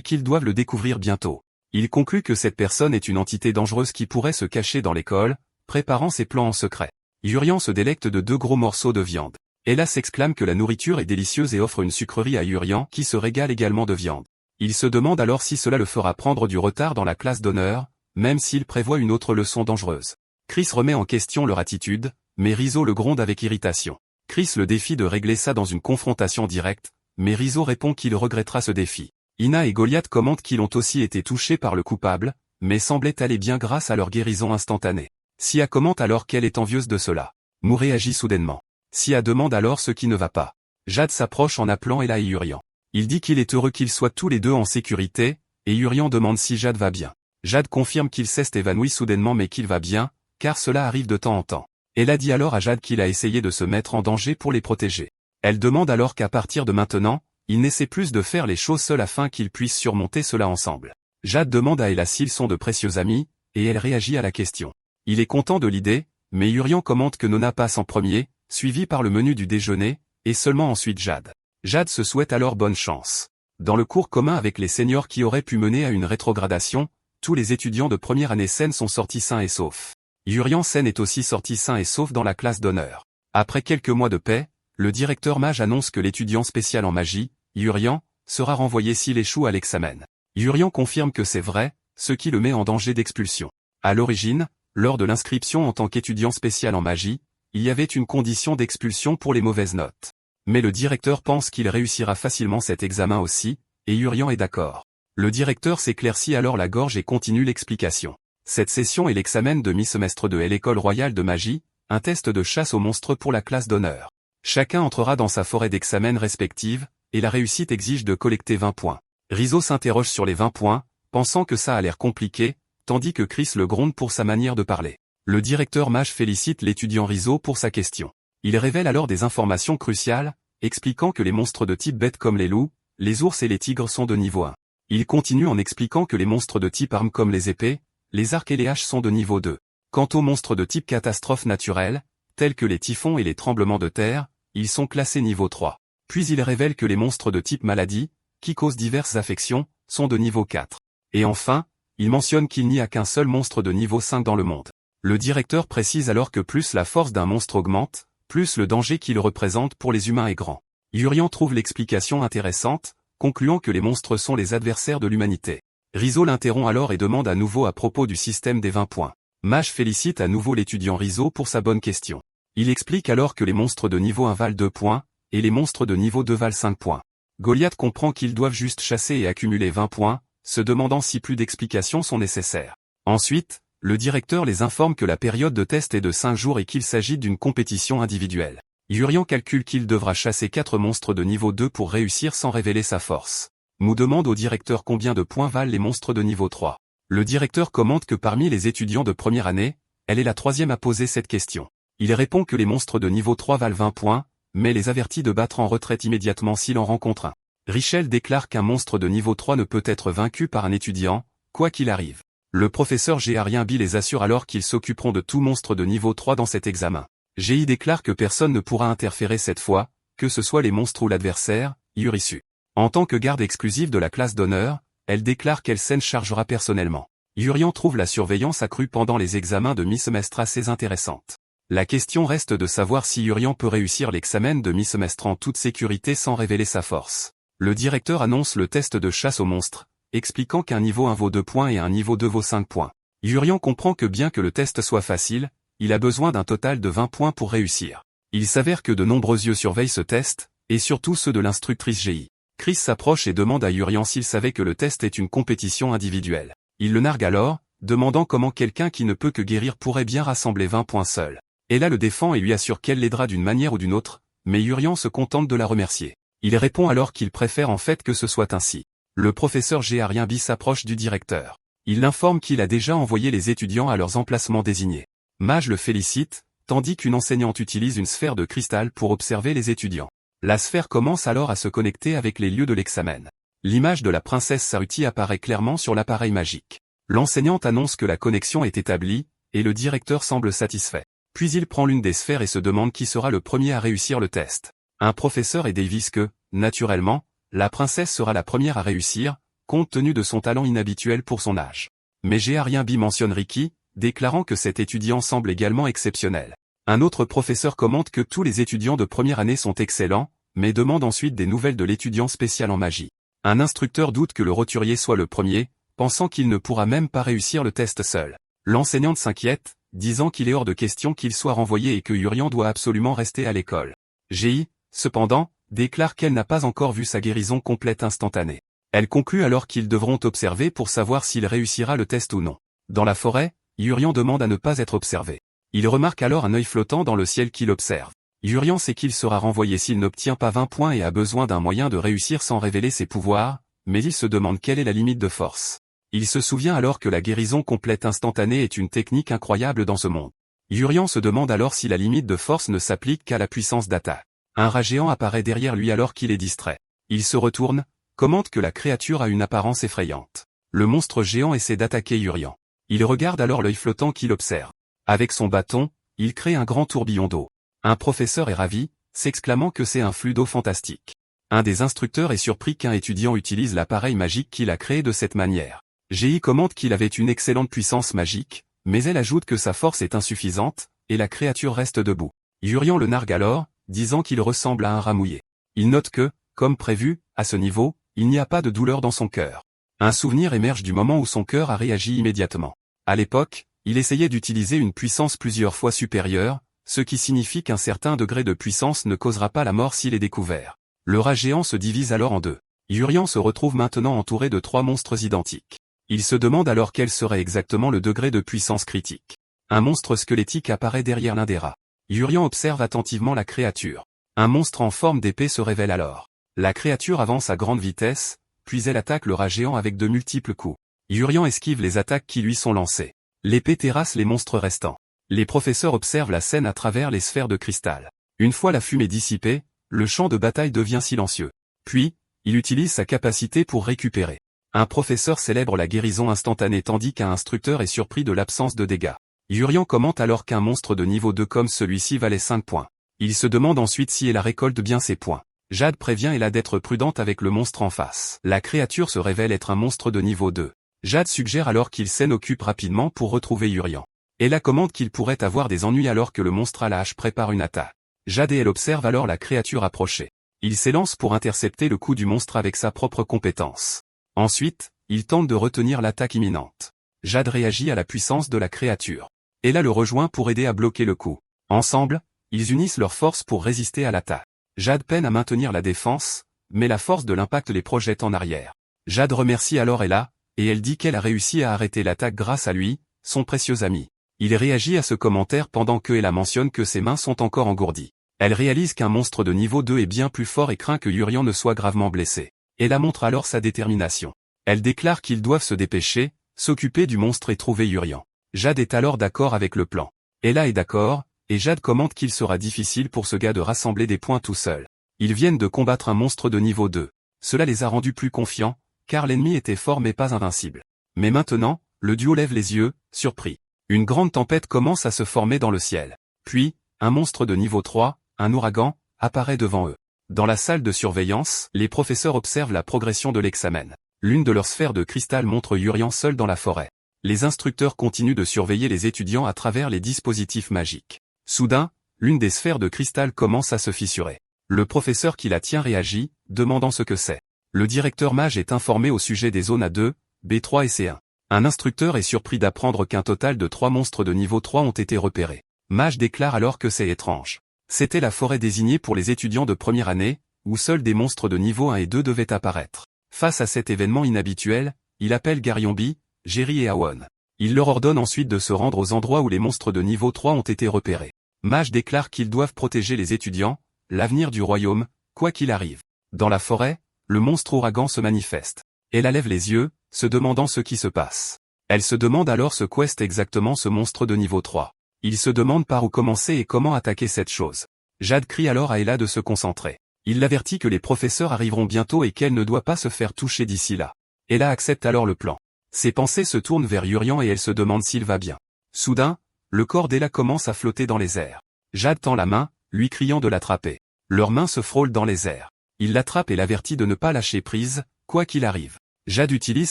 qu'ils doivent le découvrir bientôt. Il conclut que cette personne est une entité dangereuse qui pourrait se cacher dans l'école, préparant ses plans en secret. Yurian se délecte de 2 gros morceaux de viande. Ella s'exclame que la nourriture est délicieuse et offre une sucrerie à Yurian qui se régale également de viande. Il se demande alors si cela le fera prendre du retard dans la classe d'honneur, même s'il prévoit une autre leçon dangereuse. Chris remet en question leur attitude, mais Rizzo le gronde avec irritation. Chris le défie de régler ça dans une confrontation directe, mais Rizzo répond qu'il regrettera ce défi. Ina et Goliath commentent qu'ils ont aussi été touchés par le coupable, mais semblaient aller bien grâce à leur guérison instantanée. Sia commente alors qu'elle est envieuse de cela. Mou réagit soudainement. Sia demande alors ce qui ne va pas. Jade s'approche en appelant Ella et Urian. Il dit qu'il est heureux qu'ils soient tous les deux en sécurité, et Urian demande si Jade va bien. Jade confirme qu'il s'est évanoui soudainement mais qu'il va bien, car cela arrive de temps en temps. Ella dit alors à Jade qu'il a essayé de se mettre en danger pour les protéger. Elle demande alors qu'à partir de maintenant, il n'essaie plus de faire les choses seul afin qu'ils puissent surmonter cela ensemble. Jade demande à Ella s'ils sont de précieux amis, et elle réagit à la question. Il est content de l'idée, mais Urian commente que Nona passe en premier, suivi par le menu du déjeuner, et seulement ensuite Jade. Jade se souhaite alors bonne chance. Dans le cours commun avec les seniors qui auraient pu mener à une rétrogradation, tous les étudiants de première année Sen sont sortis sains et saufs. Urian Sen est aussi sorti sain et sauf dans la classe d'honneur. Après quelques mois de paix, le directeur Mage annonce que l'étudiant spécial en magie, Urian, sera renvoyé s'il échoue à l'examen. Urian confirme que c'est vrai, ce qui le met en danger d'expulsion. À l'origine, lors de l'inscription en tant qu'étudiant spécial en magie, il y avait une condition d'expulsion pour les mauvaises notes. Mais le directeur pense qu'il réussira facilement cet examen aussi, et Urian est d'accord. Le directeur s'éclaircit alors la gorge et continue l'explication. Cette session est l'examen de mi-semestre de l'École royale de magie, un test de chasse aux monstres pour la classe d'honneur. Chacun entrera dans sa forêt d'examen respective, et la réussite exige de collecter 20 points. Rizzo s'interroge sur les 20 points, pensant que ça a l'air compliqué, tandis que Chris le gronde pour sa manière de parler. Le directeur Mage félicite l'étudiant Rizzo pour sa question. Il révèle alors des informations cruciales, expliquant que les monstres de type bête comme les loups, les ours et les tigres sont de niveau 1. Il continue en expliquant que les monstres de type arme comme les épées, les arcs et les haches sont de niveau 2. Quant aux monstres de type catastrophe naturelle, tels que les typhons et les tremblements de terre, ils sont classés niveau 3. Puis il révèle que les monstres de type maladie, qui causent diverses affections, sont de niveau 4. Et enfin, il mentionne qu'il n'y a qu'un seul monstre de niveau 5 dans le monde. Le directeur précise alors que plus la force d'un monstre augmente, plus le danger qu'il représente pour les humains est grand. Urian trouve l'explication intéressante, concluant que les monstres sont les adversaires de l'humanité. Rizzo l'interrompt alors et demande à nouveau à propos du système des 20 points. Mage félicite à nouveau l'étudiant Rizzo pour sa bonne question. Il explique alors que les monstres de niveau 1 valent 2 points, et les monstres de niveau 2 valent 5 points. Goliath comprend qu'ils doivent juste chasser et accumuler 20 points, se demandant si plus d'explications sont nécessaires. Ensuite, le directeur les informe que la période de test est de 5 jours et qu'il s'agit d'une compétition individuelle. Urian calcule qu'il devra chasser 4 monstres de niveau 2 pour réussir sans révéler sa force. Mou demande au directeur combien de points valent les monstres de niveau 3. Le directeur commente que parmi les étudiants de première année, elle est la troisième à poser cette question. Il répond que les monstres de niveau 3 valent 20 points, mais les avertit de battre en retraite immédiatement s'il en rencontre un. Richel déclare qu'un monstre de niveau 3 ne peut être vaincu par un étudiant, quoi qu'il arrive. Le professeur Géarien-Bi les assure alors qu'ils s'occuperont de tout monstre de niveau 3 dans cet examen. Gi déclare que personne ne pourra interférer cette fois, que ce soit les monstres ou l'adversaire, Yurisu. En tant que garde exclusive de la classe d'honneur, elle déclare qu'elle s'en chargera personnellement. Urian trouve la surveillance accrue pendant les examens de mi-semestre assez intéressante. La question reste de savoir si Urian peut réussir l'examen de mi-semestre en toute sécurité sans révéler sa force. Le directeur annonce le test de chasse aux monstres, expliquant qu'un niveau 1 vaut 2 points et un niveau 2 vaut 5 points. Urian comprend que bien que le test soit facile, il a besoin d'un total de 20 points pour réussir. Il s'avère que de nombreux yeux surveillent ce test, et surtout ceux de l'instructrice Gi. Chris s'approche et demande à Urian s'il savait que le test est une compétition individuelle. Il le nargue alors, demandant comment quelqu'un qui ne peut que guérir pourrait bien rassembler 20 points seul. Ella le défend et lui assure qu'elle l'aidera d'une manière ou d'une autre, mais Urian se contente de la remercier. Il répond alors qu'il préfère en fait que ce soit ainsi. Le professeur Géarien-Bi s'approche du directeur. Il l'informe qu'il a déjà envoyé les étudiants à leurs emplacements désignés. Mage le félicite, tandis qu'une enseignante utilise une sphère de cristal pour observer les étudiants. La sphère commence alors à se connecter avec les lieux de l'examen. L'image de la princesse Saruti apparaît clairement sur l'appareil magique. L'enseignante annonce que la connexion est établie, et le directeur semble satisfait. Puis il prend l'une des sphères et se demande qui sera le premier à réussir le test. Un professeur et Davis que, naturellement, la princesse sera la première à réussir, compte tenu de son talent inhabituel pour son âge. Mais Rien mentionne Ricky, déclarant que cet étudiant semble également exceptionnel. Un autre professeur commente que tous les étudiants de première année sont excellents, mais demande ensuite des nouvelles de l'étudiant spécial en magie. Un instructeur doute que le roturier soit le premier, pensant qu'il ne pourra même pas réussir le test seul. L'enseignante s'inquiète, disant qu'il est hors de question qu'il soit renvoyé et que Urian doit absolument rester à l'école. Gi, cependant, déclare qu'elle n'a pas encore vu sa guérison complète instantanée. Elle conclut alors qu'ils devront observer pour savoir s'il réussira le test ou non. Dans la forêt, Urian demande à ne pas être observé. Il remarque alors un œil flottant dans le ciel qu'il observe. Urian sait qu'il sera renvoyé s'il n'obtient pas 20 points et a besoin d'un moyen de réussir sans révéler ses pouvoirs, mais il se demande quelle est la limite de force. Il se souvient alors que la guérison complète instantanée est une technique incroyable dans ce monde. Urian se demande alors si la limite de force ne s'applique qu'à la puissance d'attaque. Un rat géant apparaît derrière lui alors qu'il est distrait. Il se retourne, commente que la créature a une apparence effrayante. Le monstre géant essaie d'attaquer Urian. Il regarde alors l'œil flottant qu'il observe. Avec son bâton, il crée un grand tourbillon d'eau. Un professeur est ravi, s'exclamant que c'est un flux d'eau fantastique. Un des instructeurs est surpris qu'un étudiant utilise l'appareil magique qu'il a créé de cette manière. Gi commente qu'il avait une excellente puissance magique, mais elle ajoute que sa force est insuffisante, et la créature reste debout. Urian le nargue alors, disant qu'il ressemble à un rat mouillé. Il note que, comme prévu, à ce niveau, il n'y a pas de douleur dans son cœur. Un souvenir émerge du moment où son cœur a réagi immédiatement. À l'époque, il essayait d'utiliser une puissance plusieurs fois supérieure, ce qui signifie qu'un certain degré de puissance ne causera pas la mort s'il est découvert. Le rat géant se divise alors en deux. Urian se retrouve maintenant entouré de 3 monstres identiques. Il se demande alors quel serait exactement le degré de puissance critique. Un monstre squelettique apparaît derrière l'un des rats. Urian observe attentivement la créature. Un monstre en forme d'épée se révèle alors. La créature avance à grande vitesse, puis elle attaque le rat géant avec de multiples coups. Urian esquive les attaques qui lui sont lancées. L'épée terrasse les monstres restants. Les professeurs observent la scène à travers les sphères de cristal. Une fois la fumée dissipée, le champ de bataille devient silencieux. Puis, il utilise sa capacité pour récupérer. Un professeur célèbre la guérison instantanée tandis qu'un instructeur est surpris de l'absence de dégâts. Urian commente alors qu'un monstre de niveau 2 comme celui-ci valait 5 points. Il se demande ensuite si elle récolte bien ses points. Jade prévient Ella d'être prudente avec le monstre en face. La créature se révèle être un monstre de niveau 2. Jade suggère alors qu'il s'en occupe rapidement pour retrouver Urian. Ella commente qu'il pourrait avoir des ennuis alors que le monstre à la hache prépare une attaque. Jade et elle observe alors la créature approcher. Il s'élance pour intercepter le coup du monstre avec sa propre compétence. Ensuite, il tente de retenir l'attaque imminente. Jade réagit à la puissance de la créature. Ella le rejoint pour aider à bloquer le coup. Ensemble, ils unissent leurs forces pour résister à l'attaque. Jade peine à maintenir la défense, mais la force de l'impact les projette en arrière. Jade remercie alors Ella, et elle dit qu'elle a réussi à arrêter l'attaque grâce à lui, son précieux ami. Il réagit à ce commentaire pendant que Ella mentionne que ses mains sont encore engourdies. Elle réalise qu'un monstre de niveau 2 est bien plus fort et craint que Urian ne soit gravement blessé. Ella montre alors sa détermination. Elle déclare qu'ils doivent se dépêcher, s'occuper du monstre et trouver Urian. Jade est alors d'accord avec le plan. Ella est d'accord, et Jade commente qu'il sera difficile pour ce gars de rassembler des points tout seul. Ils viennent de combattre un monstre de niveau 2. Cela les a rendus plus confiants, car l'ennemi était fort mais pas invincible. Mais maintenant, le duo lève les yeux, surpris. Une grande tempête commence à se former dans le ciel. Puis, un monstre de niveau 3, un ouragan, apparaît devant eux. Dans la salle de surveillance, les professeurs observent la progression de l'examen. L'une de leurs sphères de cristal montre Urian seul dans la forêt. Les instructeurs continuent de surveiller les étudiants à travers les dispositifs magiques. Soudain, l'une des sphères de cristal commence à se fissurer. Le professeur qui la tient réagit, demandant ce que c'est. Le directeur mage est informé au sujet des zones A2, B3 et C1. Un instructeur est surpris d'apprendre qu'un total de 3 monstres de niveau 3 ont été repérés. Mage déclare alors que c'est étrange. C'était la forêt désignée pour les étudiants de première année, où seuls des monstres de niveau 1 et 2 devaient apparaître. Face à cet événement inhabituel, il appelle Garyombi, Jerry et Awon. Il leur ordonne ensuite de se rendre aux endroits où les monstres de niveau 3 ont été repérés. Mage déclare qu'ils doivent protéger les étudiants, l'avenir du royaume, quoi qu'il arrive. Dans la forêt, le monstre ouragan se manifeste. Elle lève les yeux, se demandant ce qui se passe. Elle se demande alors ce qu'est exactement ce monstre de niveau 3. Il se demande par où commencer et comment attaquer cette chose. Jade crie alors à Ella de se concentrer. Il l'avertit que les professeurs arriveront bientôt et qu'elle ne doit pas se faire toucher d'ici là. Ella accepte alors le plan. Ses pensées se tournent vers Urian et elle se demande s'il va bien. Soudain, le corps d'Ella commence à flotter dans les airs. Jade tend la main, lui criant de l'attraper. Leurs mains se frôlent dans les airs. Il l'attrape et l'avertit de ne pas lâcher prise, quoi qu'il arrive. Jade utilise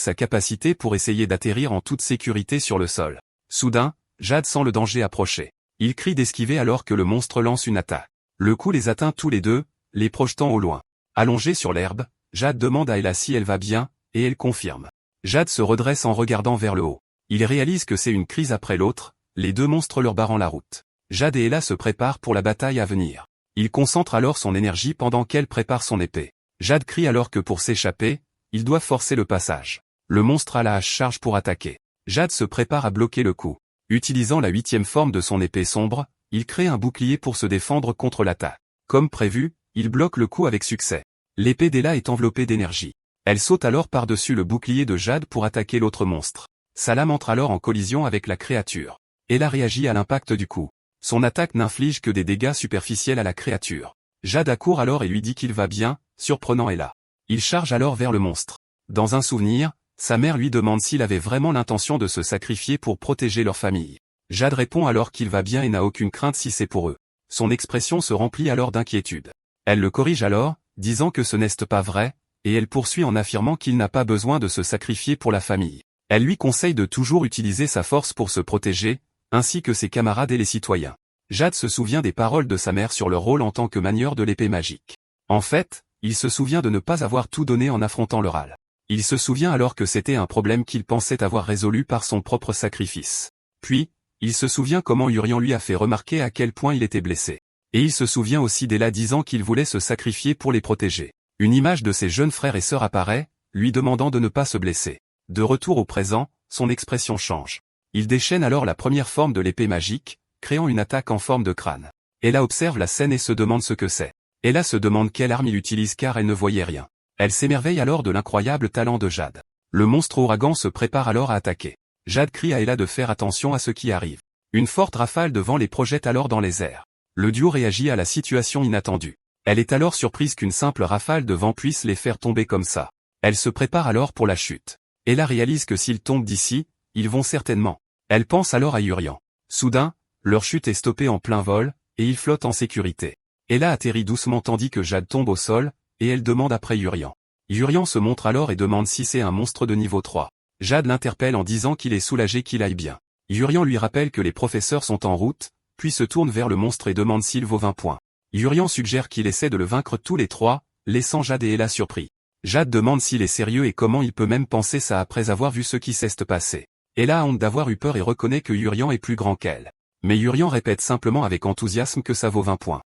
sa capacité pour essayer d'atterrir en toute sécurité sur le sol. Soudain, Jade sent le danger approcher. Il crie d'esquiver alors que le monstre lance une attaque. Le coup les atteint tous les deux, les projetant au loin. Allongée sur l'herbe, Jade demande à Ella si elle va bien, et elle confirme. Jade se redresse en regardant vers le haut. Il réalise que c'est une crise après l'autre, les deux monstres leur barrant la route. Jade et Ella se préparent pour la bataille à venir. Il concentre alors son énergie pendant qu'elle prépare son épée. Jade crie alors que pour s'échapper, ils doivent forcer le passage. Le monstre à la hache charge pour attaquer. Jade se prépare à bloquer le coup. Utilisant la 8e forme de son épée sombre, il crée un bouclier pour se défendre contre l'attaque. Comme prévu, il bloque le coup avec succès. L'épée d'Ella est enveloppée d'énergie. Elle saute alors par-dessus le bouclier de Jade pour attaquer l'autre monstre. Sa lame entre alors en collision avec la créature. Ella réagit à l'impact du coup. Son attaque n'inflige que des dégâts superficiels à la créature. Jade accourt alors et lui dit qu'il va bien, surprenant Ella. Il charge alors vers le monstre. Dans un souvenir, sa mère lui demande s'il avait vraiment l'intention de se sacrifier pour protéger leur famille. Jade répond alors qu'il va bien et n'a aucune crainte si c'est pour eux. Son expression se remplit alors d'inquiétude. Elle le corrige alors, disant que ce n'est pas vrai, et elle poursuit en affirmant qu'il n'a pas besoin de se sacrifier pour la famille. Elle lui conseille de toujours utiliser sa force pour se protéger, ainsi que ses camarades et les citoyens. Jade se souvient des paroles de sa mère sur leur rôle en tant que manieur de l'épée magique. En fait, il se souvient de ne pas avoir tout donné en affrontant le Ral. Il se souvient alors que c'était un problème qu'il pensait avoir résolu par son propre sacrifice. Puis, il se souvient comment Urian lui a fait remarquer à quel point il était blessé. Et il se souvient aussi d'Ella disant qu'il voulait se sacrifier pour les protéger. Une image de ses jeunes frères et sœurs apparaît, lui demandant de ne pas se blesser. De retour au présent, son expression change. Il déchaîne alors la première forme de l'épée magique, créant une attaque en forme de crâne. Ella observe la scène et se demande ce que c'est. Ella se demande quelle arme il utilise car elle ne voyait rien. Elle s'émerveille alors de l'incroyable talent de Jade. Le monstre ouragan se prépare alors à attaquer. Jade crie à Ella de faire attention à ce qui arrive. Une forte rafale de vent les projette alors dans les airs. Le duo réagit à la situation inattendue. Elle est alors surprise qu'une simple rafale de vent puisse les faire tomber comme ça. Elle se prépare alors pour la chute. Ella réalise que s'ils tombent d'ici, ils vont certainement. Elle pense alors à Urian. Soudain, leur chute est stoppée en plein vol, et ils flottent en sécurité. Ella atterrit doucement tandis que Jade tombe au sol, et elle demande après Urian. Urian se montre alors et demande si c'est un monstre de niveau 3. Jade l'interpelle en disant qu'il est soulagé qu'il aille bien. Urian lui rappelle que les professeurs sont en route, puis se tourne vers le monstre et demande s'il vaut 20 points. Urian suggère qu'il essaie de le vaincre tous les trois, laissant Jade et Ella surpris. Jade demande s'il est sérieux et comment il peut même penser ça après avoir vu ce qui s'est passé. Ella a honte d'avoir eu peur et reconnaît que Urian est plus grand qu'elle. Mais Urian répète simplement avec enthousiasme que ça vaut 20 points.